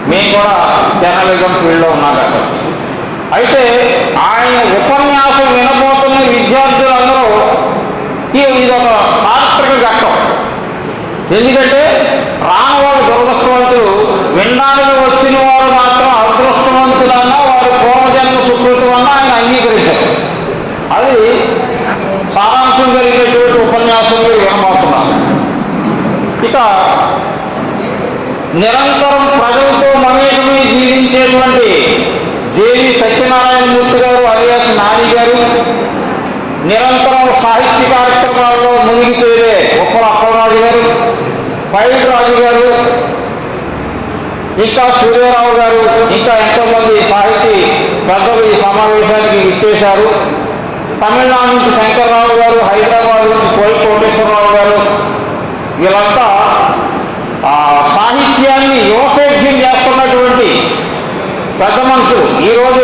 మేము కూడా జర్నలిజం ఫీల్డ్లో ఉన్నాం కాబట్టి. అయితే ఆయన ఉపన్యాసం వినబోతున్న విద్యార్థులందరూ ఇది ఒక చారిత్రక ఘట్టం. ఎందుకంటే రాని వాళ్ళు దురదృష్టవంతులు, వినడానికి వచ్చిన వారు మాత్రం అదృష్టవంతులన్నా వారి పూర్వజన్మ సుకృతి వల్ల ఆయన అంగీకరించారు. అది సారాంశం కలిగినటువంటి ఉపన్యాసం వినబోతున్నారు. ఇక నిరంతరం ప్రజలతో మమేకమై జీవించేటువంటి జేవి సత్యనారాయణమూర్తి గారు అలియాస్ నాని గారు, నిరంతరం సాహిత్య కార్యక్రమాల్లో మునిగి తేలే ఉప్పల అప్పలరాజు గారు, పైడి రాజు గారు, ఇంకా సూర్యారావు గారు, ఇంకా ఎంతోమంది సాహితీ పెద్దలు ఈ సమావేశానికి ఇచ్చేశారు. తమిళనాడు నుంచి శంకర్రావు గారు, హైదరాబాద్ నుంచి కోయి కోటేశ్వరరావు గారు, వీళ్ళంతా సాహిత్యాన్ని యువసేద్యం చేస్తున్నటువంటి పెద్ద మనుషులు. ఈరోజు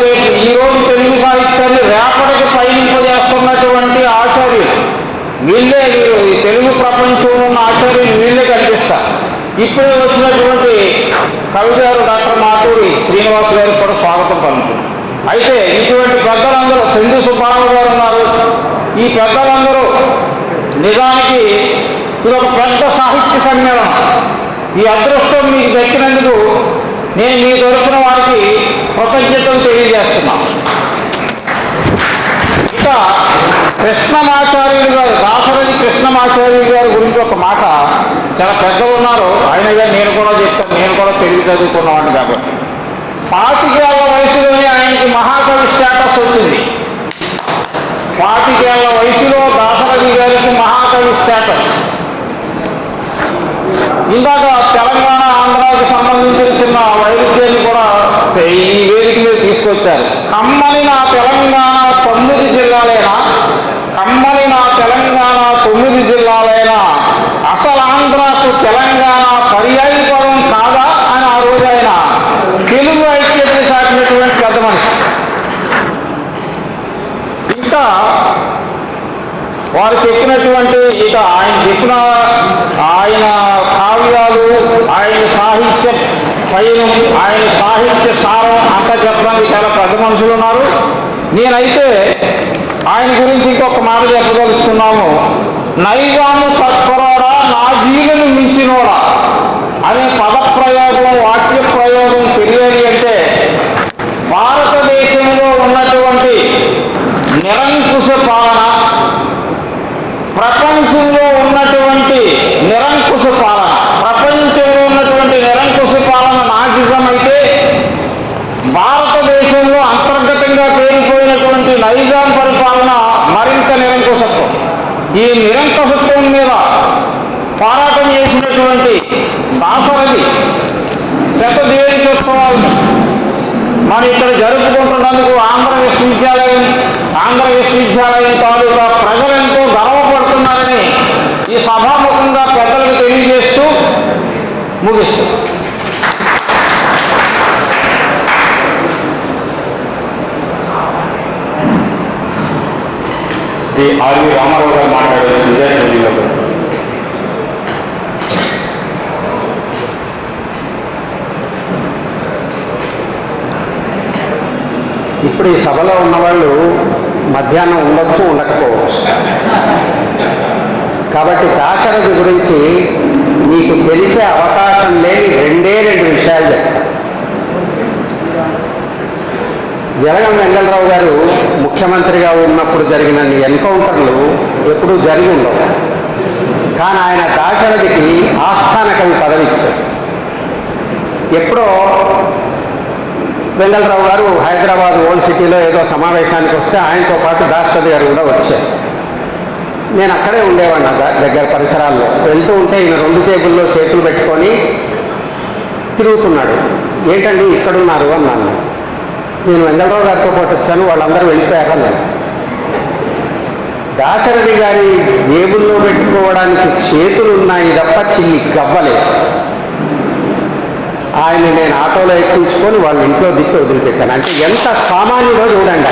తెలుగు సాహిత్యాన్ని రేపటికి పయనింపజేస్తున్నటువంటి ఆచార్యులు వీళ్ళే. ఈ తెలుగు ప్రపంచంలో ఉన్న ఆచార్యులు వీళ్ళే కనిపిస్తారు. ఇప్పుడే వచ్చినటువంటి కవి గారు డాక్టర్ మాటూరి శ్రీనివాస్ గారికి కూడా స్వాగతం పలుకుతుంది. అయితే ఇటువంటి పెద్దలందరూ, చందు సుబ్బారావు గారు ఉన్నారు. ఈ పెద్దలందరూ నిజానికి ఇది ఒక పెద్ద సాహిత్య సమ్మేళనం. ఈ అదృష్టం మీకు దక్కినందుకు నేను మీ తరపున వారికి కృతజ్ఞతలు తెలియజేస్తున్నాను. ఇక కృష్ణమాచార్యులు గారు, దాశరథి కృష్ణమాచార్యులు గారి గురించి ఒక మాట. చాలా పెద్దలు ఉన్నారు, ఆయన గారు నేను కూడా చెప్తాను, నేను కూడా తెలుగు చదువుకున్నవాడిని కాబట్టి. 25 ఏళ్ల వయసులోనే ఆయనకి మహాకవి స్టేటస్ వచ్చింది. 25 ఏళ్ల వయసులో దాశరథి గారికి మహాకవి స్టేటస్. ఇందాక తెలంగాణ ఆంధ్రాకి సంబంధించిన చిన్న వైరుధ్యాన్ని కూడా ఈ వేదిక మీద తీసుకొచ్చారు. కమ్మని నా తెలంగాణ 9 జిల్లాలైనా, కమ్మని నా తెలంగాణ 9 జిల్లాలైనా అసలు ఆంధ్రాకు తెలంగాణ పర్యాయ పదం కాదా అని ఆ రోజు ఆయన తెలుగు ఐక్యతను చాటినటువంటి పెద్ద మనిషి. ఇంకా వారు చెప్పినటువంటి, ఇక ఆయన కావ్యాలు, ఆయన సాహిత్య పైనం, ఆయన సాహిత్య సారం అంతా చెప్పడానికి చాలా పెద్ద మనుషులు ఉన్నారు. నేనైతే ఆయన గురించి ఇంకొక మాట చెప్పదలుచుకున్నాము. నైజాము సత్పరోడా నాజీలను మించినోడా అనే పదప్రయోగం, వాక్య ప్రయోగం తెలియాలి అంటే భారతదేశంలో ఉన్నటువంటి నిరంకుశ పాలన, ప్రపంచంలో ఉన్నటువంటి నిరంకుశ పాలన, ప్రపంచంలో ఉన్నటువంటి నిరంకుశ పాలన నాజిజం అయితే, భారతదేశంలో అంతర్గతంగా పేరుపోయినటువంటి నైజాం పరిపాలన మరింత నిరంకుశత్వం. ఈ నిరంకుశత్వం మీద పోరాటం చేసినటువంటి దాశరథి శతదీర్ఘోత్సవాలు మనం ఇక్కడ జరుపుకుంటున్నందుకు ఆంధ్ర విశ్వవిద్యాలయం తాలూకా ప్రజలెంతో గర్వపడుతున్నారని ఈ సభాముఖంగా పెద్దలకు తెలియజేస్తూ ముగిస్తూ శ్రీ ఆర్వి రామారావు గారు మాట్లాడాల్సిందే శైలిలో. ఇప్పుడు ఈ సభలో ఉన్నవాళ్ళు మధ్యాహ్నం ఉండొచ్చు, ఉండకపోవచ్చు. కాబట్టి దాశరథి గురించి మీకు తెలిసే అవకాశం లేని 2 విషయాలు చెప్తాను. జలగం వెంగళరావు గారు ముఖ్యమంత్రిగా ఉన్నప్పుడు జరిగిన ఎన్కౌంటర్లు ఎప్పుడూ జరిగి ఉండవు. కానీ ఆయన దాశరథికి ఆస్థాన కవి పదవి ఇచ్చారు. ఎప్పుడో వెంగళరావు గారు హైదరాబాద్ ఓల్డ్ సిటీలో ఏదో సమావేశానికి వస్తే ఆయనతో పాటు దాశరథి గారు కూడా వచ్చారు. నేను అక్కడే ఉండేవాడిని, దగ్గర పరిసరాల్లో. వెళ్తూ ఉంటే ఈయన 2 చేతుల్లో చేతులు పెట్టుకొని తిరుగుతున్నాడు. ఏంటండి ఇక్కడున్నారు అన్నాను. నేను వెంగళరావు గారితో పాటు వచ్చాను, వాళ్ళందరూ వెళ్ళిపోయారన్నాను. దాశరథి గారి జేబుల్లో పెట్టుకోవడానికి చేతులు ఉన్నాయి తప్ప చిల్లి గవ్వలేదు. ఆయన్ని నేను ఆటోలో ఎక్కించుకొని వాళ్ళ ఇంట్లో దిక్కు వదిలిపెట్టాను. అంటే ఎంత సామాన్యుడో చూడండి.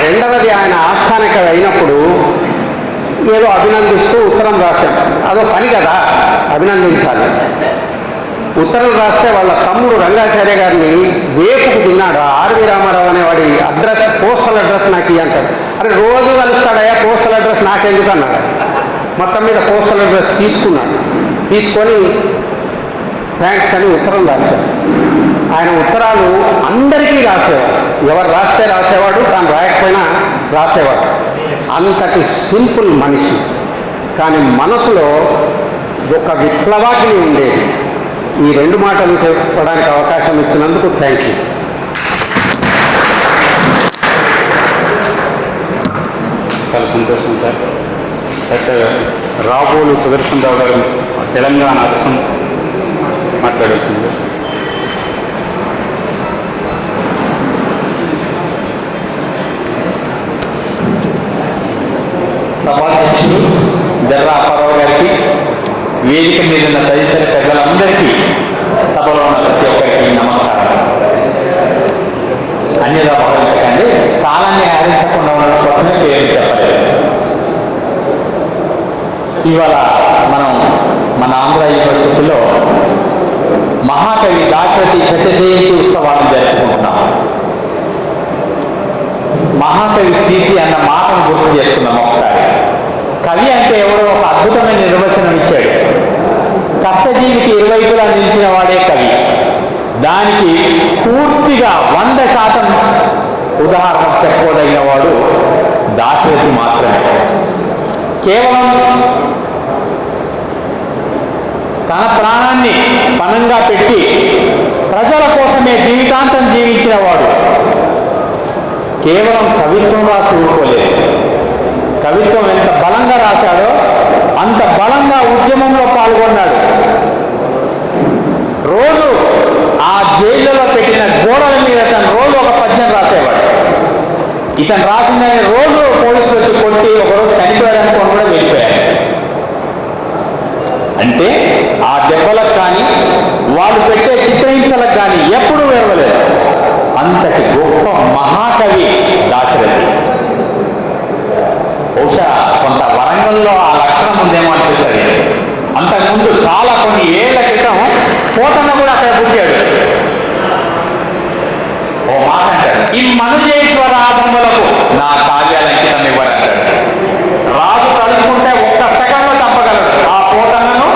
రెండవది, ఆయన ఆస్థానిక అయినప్పుడు ఏదో అభినందిస్తూ ఉత్తరం రాశాం. అదో పని కదా, అభినందించాలి. ఉత్తరం రాస్తే వాళ్ళ తమ్ముడు రంగాచార్య గారిని వేపుకు తిన్నాడు. ఆర్వి రామారావు అనేవాడి అడ్రస్, పోస్టల్ అడ్రస్ నాకు అంటాడు. అరే రోజు కలుస్తాడయ్యా, పోస్టల్ అడ్రస్ నాకెందుకు అన్నాడు. మొత్తం మీద పోస్టల్ అడ్రస్ తీసుకున్నాడు. తీసుకొని థ్యాంక్స్ అని ఉత్తరం రాశాడు. ఆయన ఉత్తరాలు అందరికీ రాసేవాడు. ఎవరు రాస్తే రాసేవాడు, తాను రాయకపోయినా రాసేవాడు. అంతటి సింపుల్ మనిషి, కానీ మనసులో ఒక విప్లవాగ్ని ఉండేది. ఈ రెండు మాటలు చెప్పడానికి అవకాశం ఇచ్చినందుకు థ్యాంక్ యూ. చాలా సంతోషం సార్. డాక్టర్ రాబోలు సుదర్శన్ రావు గారు తెలంగాణ అదర్శం మాట్లాడవచ్చింది. సభాధ్యక్షులు జర్రా అప్పారావు గారికి, వేదిక మీద ఉన్న తదితర పెద్దలందరికీ, సభలో ఉన్న ప్రతి ఒక్కరికి నమస్కారం. అన్యదా భావించకండి, కాలాన్ని హరించకుండా ఉండడం కోసమే పేరు చెప్పలేదు. ఇవాళ మనం మన ఆంధ్ర యూనివర్సిటీలో మహాకవి దాశరథి శత జయంతి ఉత్సవాలను జరుపుకుంటున్నాం. మహాకవి శ్రీశ్రీ అన్న మాటను గుర్తు చేసుకున్నాం ఒకసారి. కవి అంటే ఎవడో ఒక అద్భుతమైన నిర్వచనం ఇచ్చాడు. కష్టజీవికి ఇరువైపులా నిలిచిన వాడే కవి. దానికి పూర్తిగా 100% ఉదాహరణ చెప్పుకోదగిన వాడు దాశరథి మాత్రమే. కేవలం తన ప్రాణాన్ని పణంగా పెట్టి ప్రజల కోసమే జీవితాంతం జీవించిన వాడు. కేవలం కవిత్వం రాసి ఊరుకోలేదు. కవిత్వం ఎంత బలంగా రాశాడో అంత బలంగా ఉద్యమంలో పాల్గొన్నాడు. రోజు ఆ జైళ్ళలో పెట్టిన గోడల మీద తన రోజు ఒక పద్యం రాసేవాడు. ఇతను రాసిన రోజు పోలీసులు వచ్చి కొట్టి ఒకరోజు చనిపోయారనుకోని కూడా వెళ్ళిపోయారు. అంటే ఆ దెబ్బలకు కానీ వాళ్ళు పెట్టే చిత్రహింసలకు కానీ ఎప్పుడూ వేరవలేదు. అంతటి గొప్ప మహాకవి దాశరథి. బహుశా కొంత వరంగల్లో ఆ లక్షణం ఉందేమో అనిపిస్తుంది. అంతకుముందు చాలా కొన్ని ఏళ్ల క్రితం పోతన్న కూడా అక్కడ పుట్టాడు. ఓ మాట అంటాడు, ఈ మనుజేశ్వర ఆగములకు నా కావ్యాల అంకితం ఇవ్వడంటాడు. రాజు తలుచుకుంటే ఒక్క సెకండ్లో చంపగలడు ఆ పోతన్నను,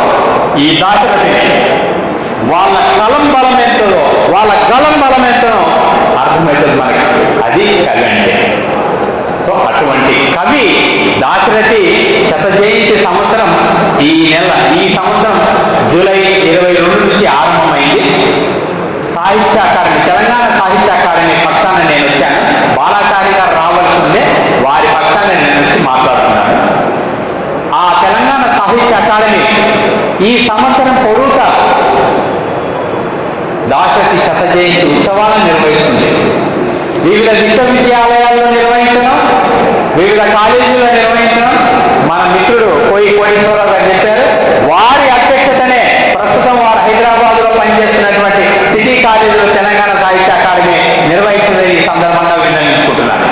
ఈ దాశరథిని. వాళ్ళ కలం బలం ఎంతదో, వాళ్ళ గలం బలం ఎంతనో అర్థమవుతుంది మనకి. అది కవి అంటే. సో అటువంటి కవి దాశరథి శత జయంతి సంవత్సరం ఈ సంవత్సరం జూలై 22 నుంచి ఆరంభమైంది. సాహిత్య అకాడమీ, తెలంగాణ సాహిత్య అకాడమీ పక్షాన నేను వచ్చాను. బాలాచారి గారు రావాల్సి ఉండే, వారి పక్షాన నేను వచ్చి మాట్లాడుతున్నాను. ఆ తెలంగాణ సాహిత్య అకాడమీ ఈ సంవత్సరం పొడవుతా దాశరథి శత జయంతి ఉత్సవాలను నిర్వహిస్తుంది. వివిధ విశ్వవిద్యాలయాల్లో నిర్వహించడం, వివిధ కాలేజీల్లో నిర్వహించడం. మన మిత్రుడు కోటేశ్వరరావు గారు చెప్పారు, వారి అధ్యక్షతనే ప్రస్తుతం వారు హైదరాబాద్లో పనిచేస్తున్నటువంటి సిటీ కాలేజీలో తెలంగాణ సాహిత్య అకాడమీ నిర్వహిస్తుందని ఈ సందర్భంగా విన్నవించుకుంటున్నాను.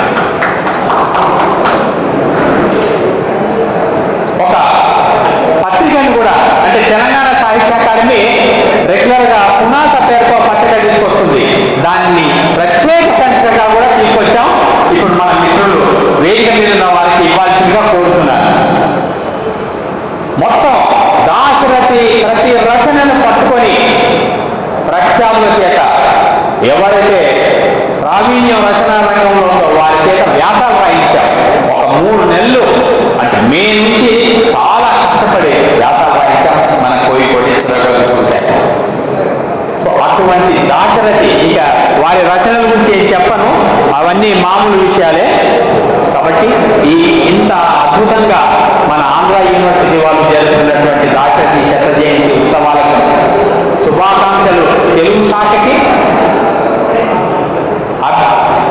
ఒక పత్రికను కూడా, అంటే తెలంగాణ సాహిత్య అకాడమీ రెగ్యులర్గా పునాస పేరుతో పత్రిక తీసుకొస్తుంది. దాన్ని ప్రత్యేక సంచికగా కూడా తీసుకొచ్చాం. ఇప్పుడు మన మిత్రులు వేదిక మీద ఉన్న వారికి ఇవ్వాల్సిందిగా కోరుతున్నారు. మొత్తం దాశరథి ప్రతి రచనను పట్టుకొని ప్రఖ్యాతుల చేత, ఎవరైతే ప్రావీణ్యం రచనా రంగంలో ఉందో వారి చేత వ్యాసాలు రాయించాం. ఒక 3 నెలలు, అంటే మే నుంచి చాలా కష్టపడి వ్యాసాలు రాయించాం. మన కోటేశ్వరరావు చూశారు. సో అటువంటి దాశరథి, ఇక వారి రచనల గురించి ఏం చెప్పను, అవన్నీ మామూలు విషయాలే. కాబట్టి ఇంత అద్భుతంగా మన ఆంధ్ర యూనివర్సిటీ వాళ్ళు జరుగుతున్నటువంటి దాశరథి శత జయంతి ఉత్సవాలకు శుభాకాంక్షలు తెలుగు శాఖకి,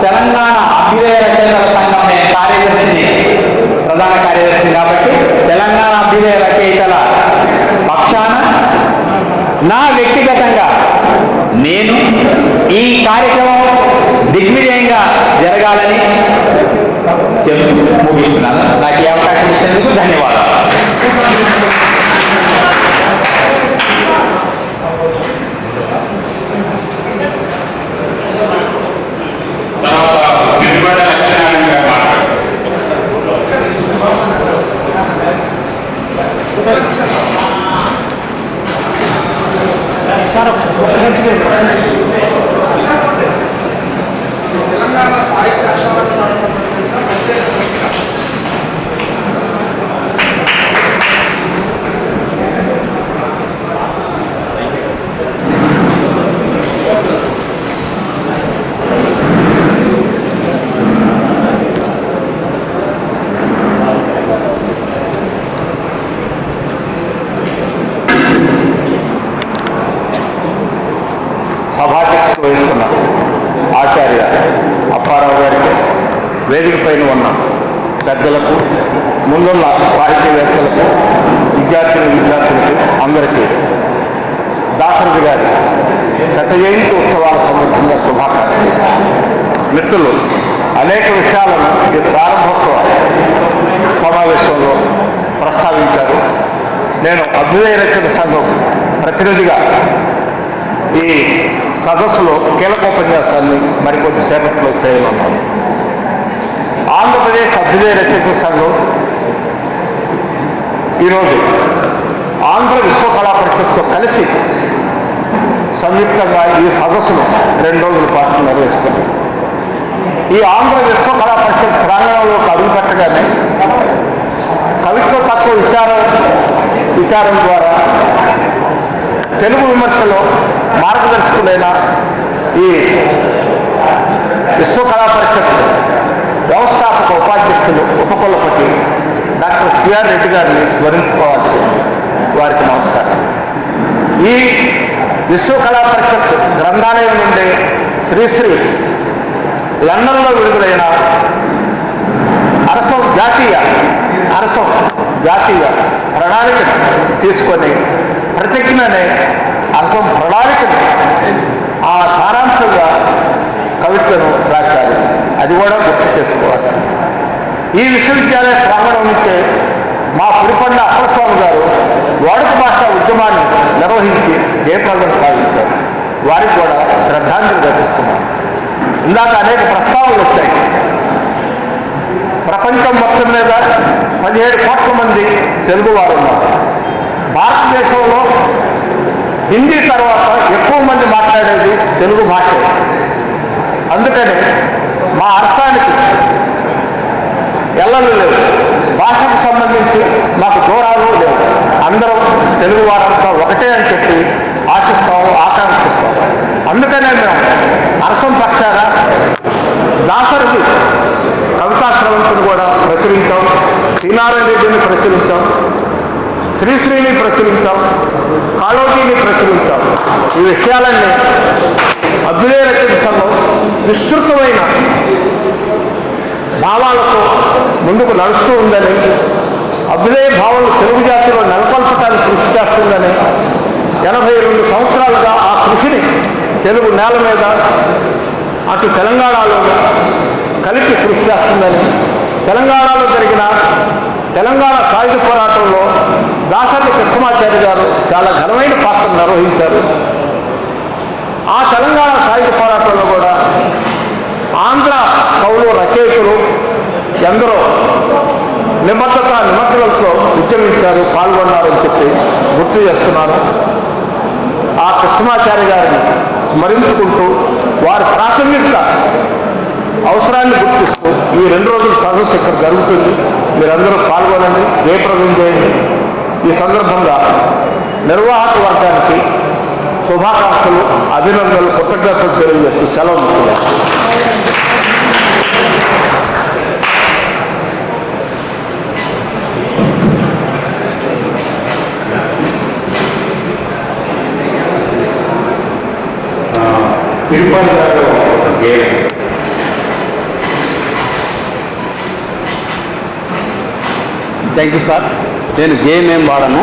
తెలంగాణ అభ్యుదయ రచయితల సంఘం నేను కార్యదర్శిని, ప్రధాన కార్యదర్శిని కాబట్టి తెలంగాణ అభ్యుదయ రచయితల పక్షాన నా కార్యక్రమం దిగ్విజయంగా జరగాలని చెప్తూ ముగిస్తున్నాను. నాకు ఈ అవకాశం ఇచ్చినందుకు ధన్యవాదాలు. సభాధ్యక్షత వహిస్తున్న ఆచార్య అప్పారావు గారికి, వేదిక పైన ఉన్న పెద్దలకు, ముందున్న సాహిత్యవేత్తలకు, విద్యార్థులకు అందరికీ దాశరథి గారి శత జయంతి ఉత్సవాల సందర్భంగా శుభాకాంక్షలు. మిత్రులు అనేక విషయాలను ఈ ప్రారంభోత్సవ సమావేశంలో ప్రస్తావించారు. నేను అభ్యుదయ రచన సంఘం ప్రతినిధిగా ఈ సదస్సులో కీలకోపన్యాసాన్ని మరికొద్దిసేపట్లో చేయనున్నాను. ఆంధ్రప్రదేశ్ అభ్యుదయ రచయిత సంఘం ఈరోజు ఆంధ్ర విశ్వకళా పరిషత్తో కలిసి సంయుక్తంగా ఈ సదస్సును 2 రోజుల పాటు నిర్వహిస్తుంది. ఈ ఆంధ్ర విశ్వకళా పరిషత్ ప్రాంగణంలోకి అడుగుపెట్టగానే కవిత్వ తత్వ విచారం ద్వారా తెలుగు విమర్శలో మార్గదర్శకులైన ఈ విశ్వకళా పరిషత్ వ్యవస్థాపక ఉపాధ్యక్షులు ఉపకులపతి డాక్టర్ సిఆర్ రెడ్డి గారిని స్మరించుకోవాల్సి వారికి నమస్కారం. ఈ విశ్వకళా పరిషత్ గ్రంథాలయం నుండి శ్రీశ్రీ లండన్లో విడుదలైన అరసం జాతీయ ప్రణాళికను తీసుకొని ప్రతిజ్ఞ అనే అరసం ప్రణాళికను ఆ సారాంశంగా కవితను రాశారు. అది కూడా గుర్తు చేసుకోవాల్సింది. ఈ విశ్వవిద్యాలయ ప్రాంగణం నుంచే మా పురిపండ అప్పలస్వామి గారు వాడుక భాష ఉద్యమాన్ని నిర్వహించి జయప్రదం సాధించారు. వారికి కూడా శ్రద్ధాంజలి ఘటిస్తున్నాం. ఇందాక అనేక ప్రస్తావనలు వచ్చాయి. ప్రపంచం మొత్తం మీద 17 కోట్ల మంది తెలుగువారు ఉన్నారు. భారతదేశంలో హిందీ తర్వాత ఎక్కువ మంది మాట్లాడేది తెలుగు భాష. అందుకని మా అరసానికి ఎల్లలు లేవు. భాషకు సంబంధించి మాకు దూరాలు లేవు. అందరం తెలుగు వారంతా ఒకటే అని చెప్పి ఆశిస్తాము, ఆకాంక్షిస్తాం. అందుకనే మేము అరసం పక్షాన దాశరథి కవితాశ్రవంతిని కూడా ప్రచురించాం, శ్రీనారాయణ రెడ్డిని ప్రచురించాం, శ్రీశ్రీని ప్రచురించాం, కాళోజీని ప్రచురించాం. ఈ విషయాలన్నీ అభ్యుదయ రచయిత సంఘం విస్తృతమైన భావాలతో ముందుకు నడుస్తూ ఉందని, అభ్యుదయ భావాలు తెలుగు జాతిలో నెలకొల్పడానికి కృషి చేస్తుందని, 82 సంవత్సరాలుగా ఆ కృషిని తెలుగు నేల మీద అటు తెలంగాణలో కలిపి కృషి చేస్తుందని, తెలంగాణలో జరిగిన తెలంగాణ సాయుధ పోరాటంలో దాసరి కృష్ణమాచారి గారు చాలా ఘనమైన పాత్ర నిర్వహించారు. ఆ తెలంగాణ సాయుధ పోరాటంలో కూడా ఆంధ్ర కవులు రచయితలు ఎందరో నిమగ్నతలతో ఉద్యమించారు, పాల్గొన్నారని చెప్పి గుర్తు చేస్తున్నాను. ఆ కృష్ణమాచారి గారిని స్మరించుకుంటూ వారి ప్రాసంగిక అవసరాన్ని గుర్తిస్తూ ఈ 2 రోజుల సదస్సు ఇక్కడ జరుగుతుంది. మీరందరూ పాల్గొనండి, జయప్రదం చేయండి. ఈ సందర్భంగా నిర్వాహక వర్గానికి శుభాకాంక్షలు, అభినందనలు, కృతజ్ఞతలు తెలియజేస్తూ సెలవు ముఖ్యంగా. తిరుపతి గారు ఒక గేమ్ థ్యాంక్ యూ సార్. నేను గేమ్ ఏం వాడను.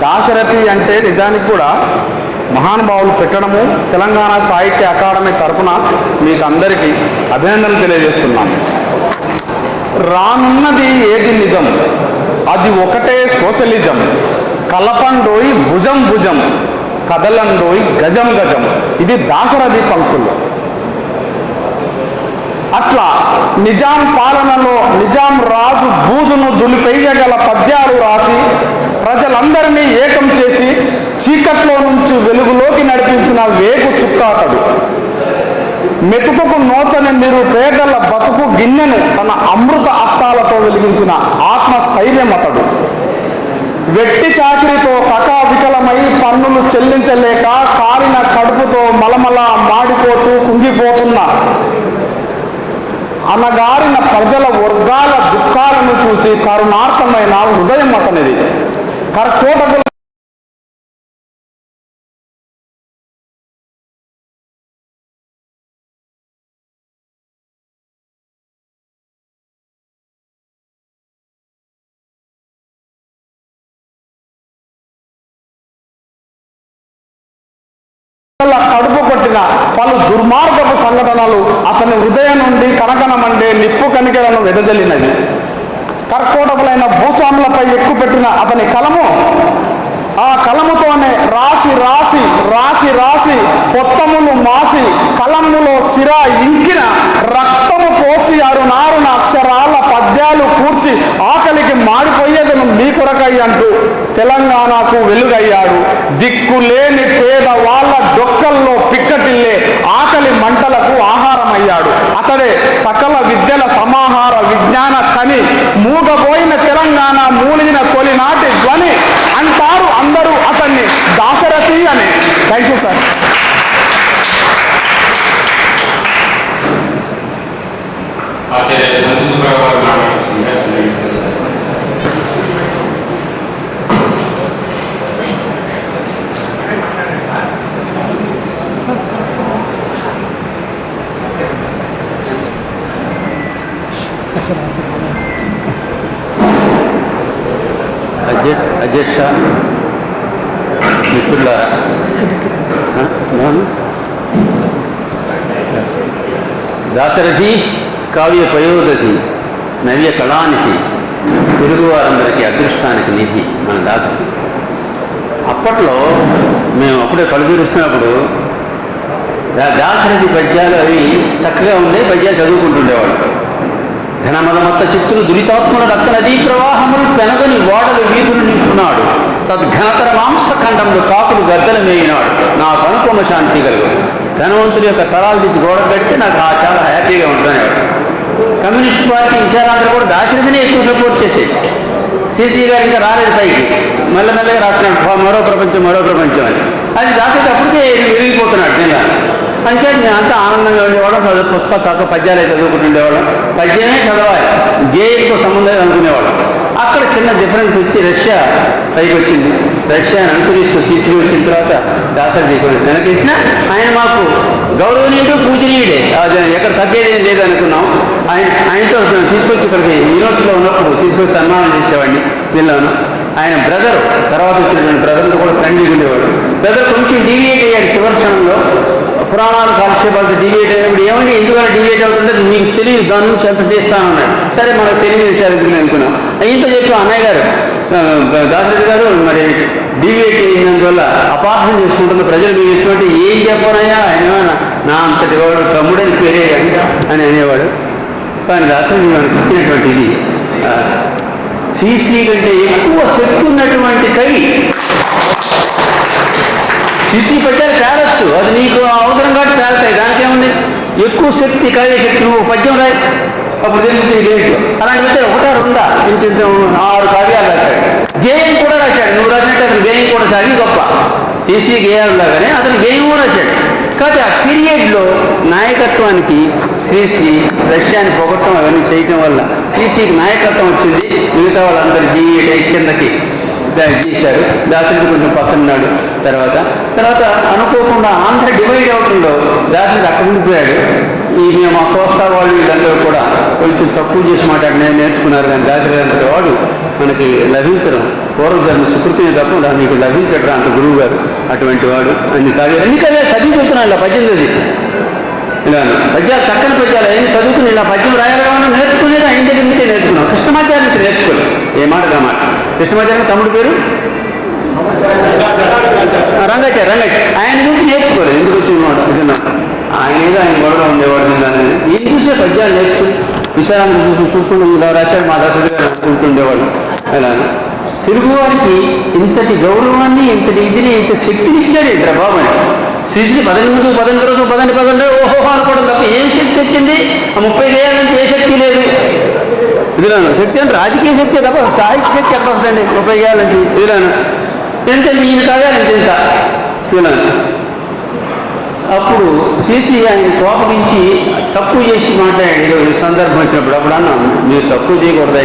దాశరథి అంటే నిజానికి కూడా మహానుభావులు పెట్టడము తెలంగాణ సాహిత్య అకాడమీ తరపున మీకు అందరికీ అభినందనలు తెలియజేస్తున్నాం. రానున్నది ఏది నిజం, అది ఒకటే సోషలిజం, కలపండోయి భుజం భుజం, కదలండోయి గజం గజం. ఇది దాశరథి పంక్తులు. అట్లా నిజాం పాలనలో నిజాం రాజు బూజును దులిపేయగల పద్యాలు రాసి ప్రజలందరినీ ఏకం చేసి చీకట్లో నుంచి వెలుగులోకి నడిపించిన వేగు చుక్కాతడు. మెతుకుకు నోచని నిరుపేదల బతుకు గిన్నెను తన అమృత అస్తాలతో వెలిగించిన ఆత్మస్థైర్యం అతడు. వెట్టి చాకిరితో కకావికలమై పన్నులు చెల్లించలేక కాలిన కడుపుతో మలమల మాడిపోతూ కుంగిపోతున్న అనగారిన ప్రజల వర్గాల దుఃఖాలను చూసి కరుణార్థమైన హృదయం అతనిది. కర్కోటకుల కడుపు కొట్టిన పలు దుర్మార్గపు సంఘటనలు అతని హృదయం నుండి కనకనమండే నిప్పు కణికలను వెదజల్లినవి. కర్కోటకులైన భూస్వాములపై ఎక్కుపెట్టిన అతని కలము ఆ కలముతోనే రాసి రాసి రాసి రాసి పొత్తములు మాసి కలములో సిరా ఇంకిన రక్తము పోసి అరునారున అక్షరాల పద్యాలు కూర్చి ఆకలికి మాడిపోయేదను మీ కొరకై అంటూ తెలంగాణకు వెలుగయ్యాడు. దిక్కులేని పేద వాళ్ళ డొక్కల్లో పిక్కటిల్లే ఆకలి మంటలకు ఆహారమయ్యాడు. అతడే సకల విద్యల సమాహార విజ్ఞాన కని, మూగబోయిన తెలంగాణ మూలిగిన తొలినాటి ధ్వని అంటారు అందరూ అతన్ని దాశరథి అని. Thank you sir. Acharya Chandrasekhararao గారు మాట్లాడుతున్నారు. అధ్యక్ష, మిత్రులారా, దాశరథి కావ్య పయోదతి నవ్య కళానిధి, తెలుగువారందరికీ అదృష్టానికి నిధి మన దాశరథి. అప్పట్లో మేము అప్పుడే కళ్ళు తీరుస్తున్నప్పుడు దాశరథి పద్యాలు అవి చక్కగా ఉండే పద్యాలు చదువుకుంటుండేవాడు. ఘనమదమత్త చిత్తులు దురితాత్మల రక్త నదీ ప్రవాహములు పెనగని వాడలు వీధులు నింపున్నాడు. తద్ఘనతర మాంసఖండంలో కాకులు గద్దలు మేయినాడు. నాకు అనుపమ శాంతి కలుగు. ధనవంతుల యొక్క తరాలు తీసి గోడ పెడితే నాకు చాలా హ్యాపీగా ఉంటున్నాడు. కమ్యూనిస్ట్ పార్టీ విచారాంధ్ర కూడా దాశరథిని ఎక్కువ సపోర్ట్ చేసేది. సిసి గారు ఇంకా రాలేదు పైకి, మెల్లమెల్లగా రాస్తున్నాడు మరో ప్రపంచం అని. అది దాశరథి అప్పటికే విరిగిపోతున్నాడు నేను. అంతే నేను అంతా ఆనందంగా ఉండేవాళ్ళం. పుస్తకాలు చక్కగా పద్యాలే చదువుకుంటుండేవాళ్ళం. పద్యమే చదవాలి, గేయంతో సంబంధం అనుకునేవాళ్ళం. అక్కడ చిన్న డిఫరెన్స్ వచ్చి రష్యా పైకి వచ్చింది. రష్యాను అనుసరిస్తూ సీసీ వచ్చిన తర్వాత దాశరథి వెనకేసిన ఆయన మాకు గౌరవనీయుడు, పూజనీయుడే. ఎక్కడ తగ్గేది లేదు అనుకున్నాం. ఆయనతో తీసుకొచ్చి ఇక్కడికి యూనివర్సిటీలో ఉన్నప్పుడు తీసుకొచ్చి సన్మానం చేసేవాడిని వీళ్ళను. ఆయన బ్రదర్, తర్వాత వచ్చినటువంటి బ్రదర్తో కూడా ఫ్రెండ్లీగా ఉండేవాడు. బ్రదర్ కొంచెం డీవియేట్ అయ్యాడు శివర్షణంలో. పురాణాలు కాలక్షేపాలతో డీవియేట్ అయినప్పుడు ఏమంటే ఎందువల్ల డీవియేట్ అవుతుంటే మీకు తెలియదు, దాని నుంచి ఎంత తీస్తానన్నాడు. సరే మనకు తెలియని విషయాలు గురించి అనుకున్నాం. ఇంత చెప్పి అన్నయ్య గారు దాశరథి గారు మరి డీవియేట్ అయినందువల్ల అపార్థం చేసుకుంటున్న ప్రజలు మీరు ఇష్టమంటే ఏం చెప్పనయ్యా, ఆయన నా అంతటి వాడు తమ్ముడని పేరే అని అనేవాడు. కానీ దాశరథి మనకు ఇచ్చినటువంటి ఇది సిసి కంటే ఎక్కువ శక్తి ఉన్నటువంటి కవి. సిసి పద్యాలు పేరొచ్చు, అది నీకు అవసరం కాబట్టి పేరుతాయి, దానికేముంది. ఎక్కువ శక్తి, కావ్య శక్తి. నువ్వు పద్యం రాయి, అప్పుడు తెలుస్తుంది గేయంలో. అలాంటి అయితే ఒకటా రెండా ఇంత 6 కావ్యాలు రాశాడు. గేయం కూడా రాశాడు. నువ్వు రాసినట్టు అతను గేయం కూడా సాగి గొప్ప. సిసి గేయాలు లాగానే అతను గేయం కూడా రాశాడు. కాకపోతే ఆ పీరియడ్లో నాయకత్వానికి సిసి రష్యాని పొగట్టడం అవన్నీ చేయటం వల్ల సిసికి నాయకత్వం వచ్చింది. మిగతా వాళ్ళందరూ కిందకి చేశారు. దాశరథి కొంచెం పక్కనున్నాడు. తర్వాత అనుకోకుండా ఆంధ్ర డివైడ్ అవడంలో దాశరథి అక్కడ ఉండిపోయాడు. మేము ఆ కోస్తా వాళ్ళు వీళ్ళందరూ కూడా కొంచెం తక్కువ చేసి మాట్లాడిన నేర్చుకున్నారు. కానీ దాశరథి అంతటి వాడు మనకి లభించడం పూర్వజన్మ సుకృతిని తప్ప నీకు లభించడం అంత గురువు గారు. అటువంటి వాడు అన్ని కవ్యాలు చదివి చెప్తున్నాను. ఇలా పద్యం చదివి ఇలా పద్యాలు చక్కని పద్యాలు ఆయన చదువుకుని ఇలా పద్యం రాయడం నేర్చుకునేది ఆయన దగ్గర నుంచే నేర్చుకున్నాం. కృష్ణమాచార్య నుంచి నేర్చుకోలేదు. ఏ మాట మాట కృష్ణమాచార్య తమ్ముడు పేరు రంగాచార్య. ఆయన నుంచి నేర్చుకోలేదు. ఎందుకు వచ్చిన ఆయన ఏదో ఆయన గొడవ ఉండేవాడు. ఈయన చూసే పద్యాలు నేర్చుకుని విశాలాన్ని చూసుకుంటూ ఇలా రాశాడు. మా దశ గారు అనుకుంటుండేవాడు. అలా తెలుగువారికి ఇంతటి గౌరవాన్ని, ఇంతటి ఇదిని, ఇంత శక్తిని ఇచ్చాడు ఇంద్ర బాబు అని. శ్రీశ్రీ 18 రోజు 12 ఓహో అనుకోవడం తప్ప ఏం శక్తి వచ్చింది? ఆ 30 ఏళ్ళ నుంచి ఏ శక్తి లేదు. ఇదిలాను శక్తి అంటే రాజకీయ శక్తి తప్ప సాహిత్య శక్తి ఎక్కడ వస్తుందండి? 30 ఏళ్ళ నుంచి ఇదిలాను ఎంత ఈయన కావాలి ఇంత ఇదిలాను. అప్పుడు శ్రీశ్రీ ఆయన కోపగించి తక్కువ చేసి మాట్లాడాడు. ఈ సందర్భం వచ్చినప్పుడు అప్పుడు అన్నా మీరు తక్కువ చేయకూడదు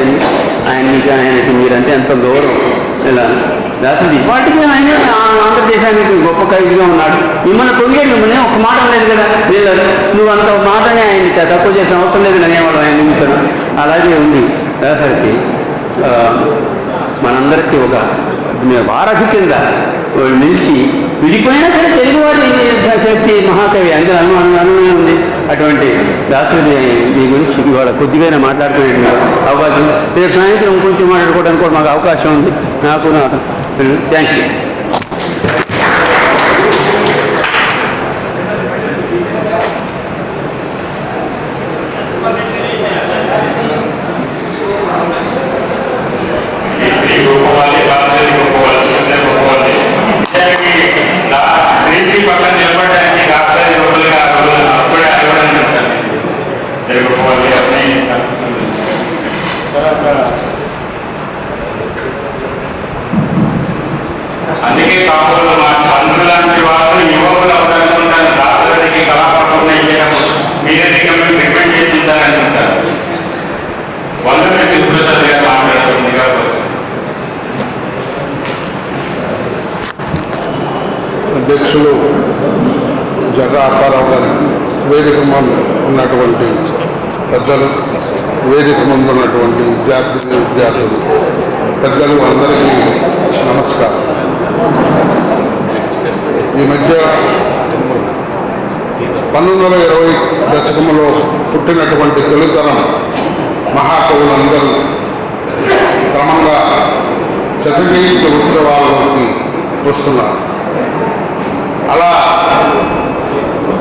ఆయనకి మీరంటే ఎంత గౌరవం. ఇలా అసలు ఇప్పటికీ ఆయన ఆంధ్రదేశానికి గొప్ప ఖైదీగా ఉన్నాడు. మిమ్మల్ని పొంగాడు. మిమ్మల్ని ఒక మాట లేదు కదా వీళ్ళు నువ్వు అంత మాటనే ఆయన తక్కువ చేసిన అవసరం లేదు అనేవాడు ఆయన నిమిత్తం. అలాగే ఉంది. దాసరికి మనందరికీ ఒక వారధి కింద నిలిచి విడిపోయినా సరే తెలుగువారి శక్తి మహాకవి అందరూ అనుమానం ఉంది. అటువంటి దాసరి మీ గురించి ఇవాళ కొద్దిగా మాట్లాడుకునే అవకాశం. రేపు సాయంత్రం కొంచెం మాట్లాడుకోవడానికి కూడా మాకు అవకాశం ఉంది. నాకు థ్యాంక్ యూ. శ్రీశ్రీ పక్కన నిలబడడానికి రాష్ట్రాలు లోపలిగా అప్పుడే అడగడానికి జరగకపోవాలి. అందుకే కాకుండా మా చంద్రు లాంటి వాళ్ళు యువకులు అవడాలనుకుంటారు. రాష్ట్రానికి కళాపకం మీరే రికమెండ్ చేసి ఉంటారని ఉంటారు. వందన శివప్రసాద్ గారు మాట్లాడుతుంది కాబట్టి అధ్యక్షులు జర్రా అప్పారావు గారికి, వేదిక ముందు ఉన్నటువంటి పెద్దలు, వేదిక ముందు ఉన్నటువంటి విద్యార్థులు పెద్దలు అందరికీ నమస్కారం. ఈ మధ్య 1920 దశకంలో పుట్టినటువంటి తొలితరం మహాకవులందరూ క్రమంగా శతజయంతి ఉత్సవాల్లోకి వస్తున్నారు. అలా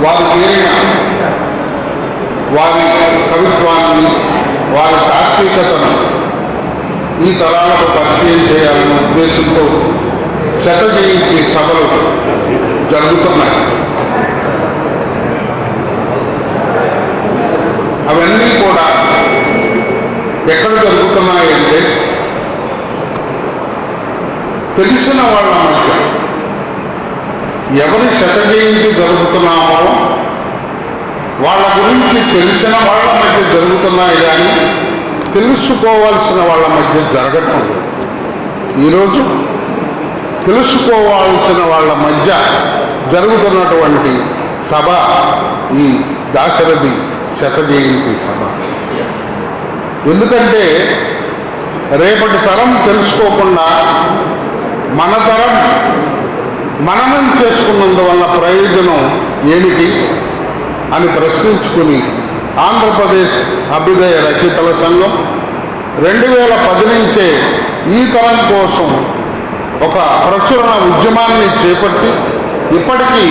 వారు చేరిన వారి కవిత్వాన్ని, వారి తాత్వికతను ఈ తరాలకు పరిచయం చేయాలనే ఉద్దేశంతో శత జయంతి సభలు జరుగుతున్నాయి. అవన్నీ కూడా ఎక్కడ జరుగుతున్నాయంటే తెలిసిన వాళ్ళ మధ్య ఎవరి శత జయంతి జరుగుతున్నామో వాళ్ళ గురించి తెలిసిన వాళ్ళ మధ్య జరుగుతున్నాయి కానీ తెలుసుకోవాల్సిన వాళ్ళ మధ్య జరగటం లేదు. ఈరోజు తెలుసుకోవాల్సిన వాళ్ళ మధ్య జరుగుతున్నటువంటి సభ ఈ దాశరథి శత జయంతి సభ. ఎందుకంటే రేపటి తరం తెలుసుకోకుండా మన తరం మననం చేసుకున్నందువల్ల ప్రయోజనం ఏమిటి అని ప్రశ్నించుకుని ఆంధ్రప్రదేశ్ అభ్యుదయ రచయితల సంఘం 2010 నుంచే ఈ తరం కోసం ఒక ప్రచురణ ఉద్యమాన్ని చేపట్టి ఇప్పటికీ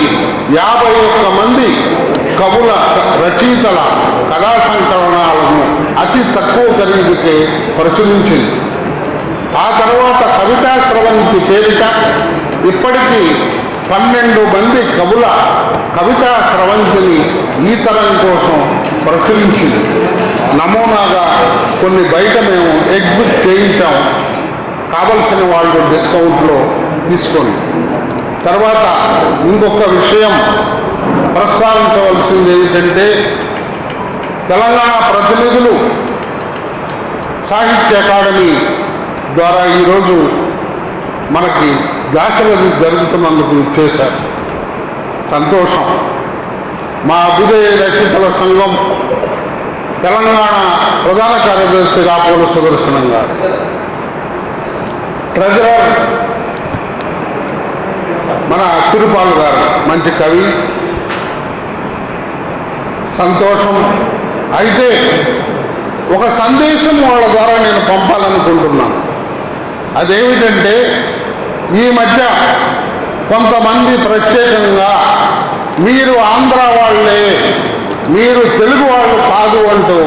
51 మంది కవుల రచయితల కళా సంకలనాలను అతి తక్కువ ఖరీదుకే ప్రచురించింది. ఆ తర్వాత కవితా స్రవంతి పేరిట ఇప్పటికీ 12 మంది కవుల కవితా స్రవంతిని ఈ తరం కోసం ప్రచురించింది. నమూనాగా కొన్ని బయట మేము ఎగ్జిబిట్ చేయించాము, కావలసిన వాళ్ళు డిస్కౌంట్లో తీసుకొని. తర్వాత ఇంకొక విషయం ప్రస్తావించవలసింది ఏమిటంటే తెలంగాణ ప్రతినిధులు సాహిత్య అకాడమీ ద్వారా ఈరోజు మనకి దాశరథి జరుగుతున్నందుకు చేశారు. సంతోషం. మా అభ్యుదయ రచయితల సంఘం తెలంగాణ ప్రధాన కార్యదర్శి రాపోలు సుదర్శనం గారు, ట్రెజరర్ మన తిరుపాలు గారు, మంచి కవి. సంతోషం. అయితే ఒక సందేశం వాళ్ళ ద్వారా నేను పంపాలనుకుంటున్నాను. అదేమిటంటే, ఈ మధ్య కొంతమంది ప్రత్యేకంగా మీరు ఆంధ్ర వాళ్ళే, మీరు తెలుగు వాళ్ళు కాదు అంటూ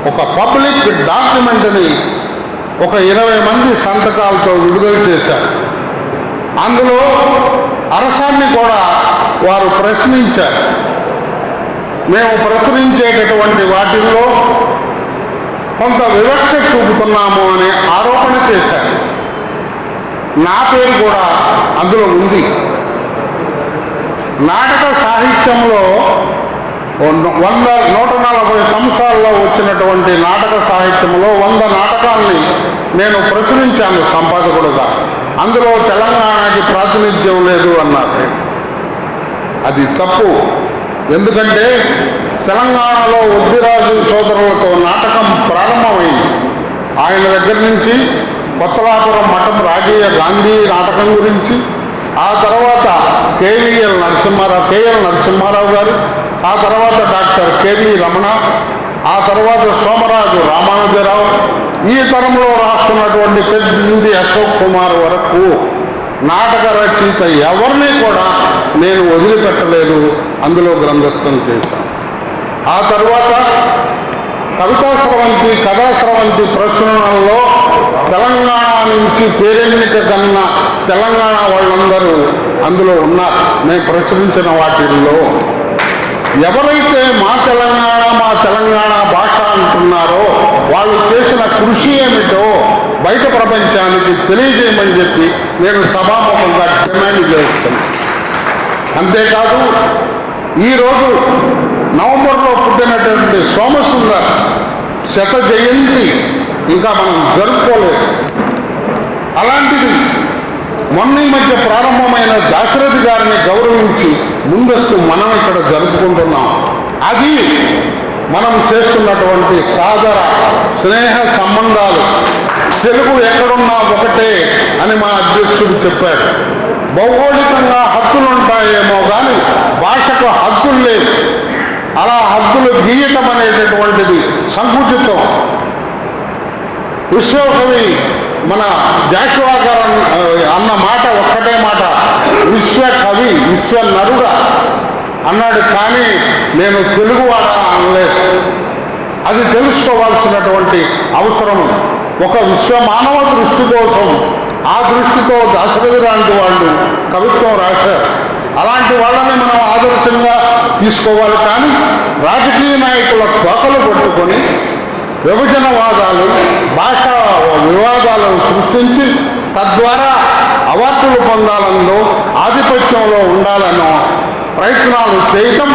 ఒక పబ్లిక్ డాక్యుమెంట్ని ఒక 20 మంది సంతకాలతో విడుదల చేశారు. అందులో అరసాన్ని కూడా వారు ప్రశ్నించారు. మేము ప్రచురించేటటువంటి వాటిల్లో కొంత వివక్ష చూపుతున్నాము అనే ఆరోపణ చేశారు. నా పేరు కూడా అందులో ఉంది. నాటక సాహిత్యంలో 140 సంవత్సరాల్లో వచ్చినటువంటి నాటక సాహిత్యంలో 100 నాటకాల్ని నేను ప్రచురించాను సంపాదకుడుగా. అందులో తెలంగాణకి ప్రాతినిధ్యం లేదు అన్నారు. అది తప్పు. ఎందుకంటే తెలంగాణలో ఉద్దిరాజు సోదరులతో నాటకం ప్రారంభమైంది. ఆయన దగ్గర నుంచి కొత్తలాపురం మఠం రాజీయ గాంధీ నాటకం గురించి, ఆ తర్వాత కేఎల్ నరసింహారావు గారు, ఆ తర్వాత డాక్టర్ కేవి రమణ, ఆ తర్వాత సోమరాజు రామానుజరావు, ఈ తరంలో రాస్తున్నటువంటి పెద్దింటి అశోక్ కుమార్ వరకు నాటక రచయిత ఎవరిని కూడా నేను వదిలిపెట్టలేదు, అందులో గ్రంథస్థం చేశాను. ఆ తర్వాత కవితా స్రవంతి, కథా స్రవంతి ప్రచురణలో తెలంగాణ నుంచి పేరెన్నిక కన్నా తెలంగాణ వాళ్ళందరూ అందులో ఉన్నారు. నేను ప్రచురించిన వాటిల్లో ఎవరైతే మా తెలంగాణ భాష అంటున్నారో వాళ్ళు చేసిన కృషి ఏమిటో బయట ప్రపంచానికి తెలియజేయమని చెప్పి నేను సభాముఖంగా డిమాండ్ చేస్తున్నాను. అంతేకాదు, ఈరోజు నవంబర్లో పుట్టినటువంటి సోమసుందర్ శత జయంతి ఇంకా మనం జరుపుకోలేదు. అలాంటిది మొన్న ఈ మధ్య ప్రారంభమైన దాశరథి గారిని గౌరవించి ముందస్తు మనం ఇక్కడ జరుపుకుంటున్నాం. అది మనం చేస్తున్నటువంటి సాదర స్నేహ సంబంధాలు. తెలుగు ఎక్కడున్నా ఒకటే అని మా అధ్యక్షుడు చెప్పాడు. భౌగోళికంగా హద్దులుంటాయేమో కానీ భాషకు హద్దులు లేవు. అలా హద్దులు గీయటం అనేటటువంటిది సంకుచితం. విశ్వకవి మన జాషువా గారు అన్న మాట ఒక్కటే మాట, విశ్వకవి విశ్వనరుడా అన్నాడు. కానీ నేను తెలుగువాడా అనలేదు. అది తెలుసుకోవాల్సినటువంటి అవసరం. ఒక విశ్వమానవ దృష్టి కోసం ఆ దృష్టితో దాశరథి లాంటి వాళ్ళు కవిత్వం రాశారు. అలాంటి వాళ్ళని మనం ఆదర్శంగా తీసుకోవాలి. కానీ రాజకీయ నాయకుల తోకలు పట్టుకొని విభజనవాదాలు, భాషా వివాదాలను సృష్టించి తద్వారా అవార్డులు పొందాలనో ఆధిపత్యంలో ఉండాలనో ప్రయత్నాలు చేయటం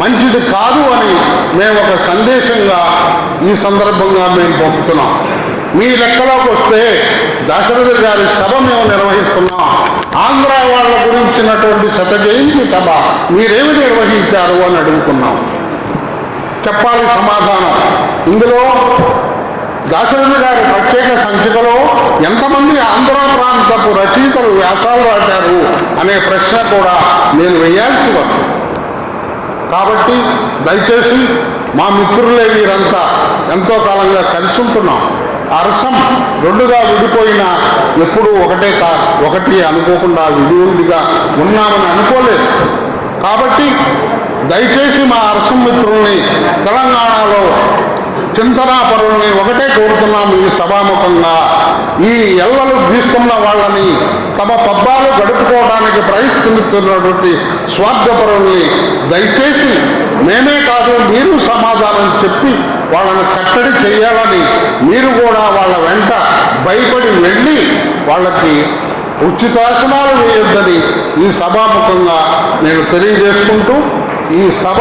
మంచిది కాదు అని మేము ఒక సందేశంగా ఈ సందర్భంగా మేము పంపుతున్నాం. మీ లెక్కలోకి వస్తే దాశరథి గారి సభ మేము నిర్వహిస్తున్నాం. ఆంధ్ర వాళ్ళ గురించినటువంటి శత జయంతి సభ మీరేమి నిర్వహించారు అని అడుగుతున్నాం. చెప్పాలి సమాధానం. ఇందులో దాశరథి గారి ప్రత్యేక సంచికలో ఎంతమంది ఆంధ్ర ప్రాంతపు రచయితలు వ్యాసాలు రాశారు అనే ప్రశ్న కూడా నేను వేయాల్సి వస్తుంది. కాబట్టి దయచేసి మా మిత్రులే వీరంతా ఎంతో కాలంగా కలిసి ఉంటున్నాం. అరసం రెండుగా విడిపోయినా ఎప్పుడూ ఒకటి అనుకోకుండా విడివిడిగా ఉన్నామని అనుకోలేదు. కాబట్టి దయచేసి మా అరసం మిత్రుల్ని, తెలంగాణలో చింతనాపరుల్ని ఒకటే కోరుతున్నాము. ఈ సభాముఖంగా ఈ ఎల్లలు గీస్తున్న వాళ్ళని, తమ పబ్బాలు గడుపుకోవడానికి ప్రయత్నిస్తున్నటువంటి స్వార్థపరుల్ని దయచేసి మేమే కాదు మీరు సమాధానం చెప్పి వాళ్ళని కట్టడి చేయాలని, మీరు కూడా వాళ్ళ వెంట భయపడి వెళ్ళి వాళ్ళకి ఉచితాసనాలు వేయొద్దని ఈ సభాముఖంగా నేను తెలియజేసుకుంటూ, ఈ సభ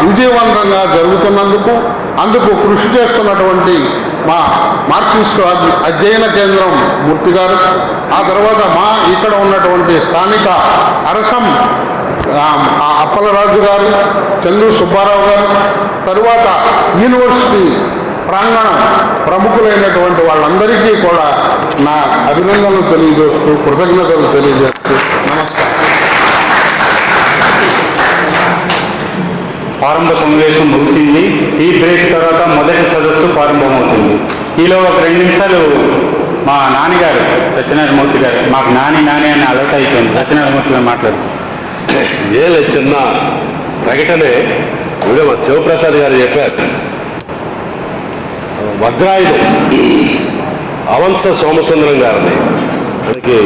విజయవంతంగా జరుగుతున్నందుకు అందుకు కృషి చేస్తున్నటువంటి మా మార్క్సిస్టు అధ్యయన కేంద్రం మూర్తి గారు, ఆ తర్వాత మా ఇక్కడ ఉన్నటువంటి స్థానిక అరసం అప్పలరాజు గారు, చంద్రు సుబ్బారావు గారు, తరువాత యూనివర్సిటీ ప్రాంగణం ప్రముఖులైనటువంటి వాళ్ళందరికీ కూడా నా అభినందనలు తెలియజేస్తూ, కృతజ్ఞతలు తెలియజేస్తూ నమస్కారం. ప్రారంభ సమావేశం ముగిసింది. టీ బ్రేక్ తర్వాత మొదటి సదస్సు ప్రారంభమవుతుంది. ఈలో ఒక 2 నిమిషాలు మా నాన్నగారు సత్యనారాయణమూర్తి గారు, మాకు నాని అని అలర్ట్ అయిపోయింది. సత్యనారాయణమూర్తి గారు మాట్లాడుతుంది. ఏలే చిన్న ప్రకటనే ఇవిడే మా శివప్రసాద్ గారు చెప్పారు. వజ్రాయుధం అవంశ సోమసుందరం గారిది. మనకి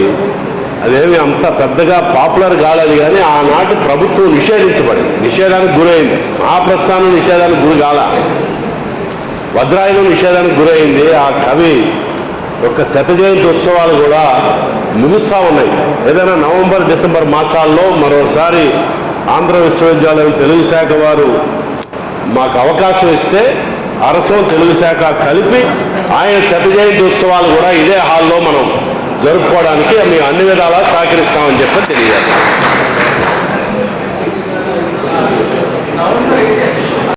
అదేమి అంత పెద్దగా పాపులర్ కాలేదు, కానీ ఆనాటి ప్రభుత్వం నిషేధించబడింది, నిషేధానికి గురైంది. ఆ ప్రస్థానం నిషేధానికి గురి కాల, వజ్రాయుధం నిషేధానికి గురైంది. ఆ కవి యొక్క 100వ జయంతి ఉత్సవాలు కూడా ముగుస్తూ ఉన్నాయి. ఏదైనా నవంబర్ డిసెంబర్ మాసాల్లో మరోసారి ఆంధ్ర విశ్వవిద్యాలయం తెలుగు శాఖ వారు మాకు అవకాశం ఇస్తే అరసం తెలుగు శాఖ కలిపి ఆయన 100వ జయంతి ఉత్సవాలు కూడా ఇదే హాల్లో మనం జరుపుకోవడానికి మేము అన్ని విధాలా సహకరిస్తామని చెప్పి తెలియజేస్తాం.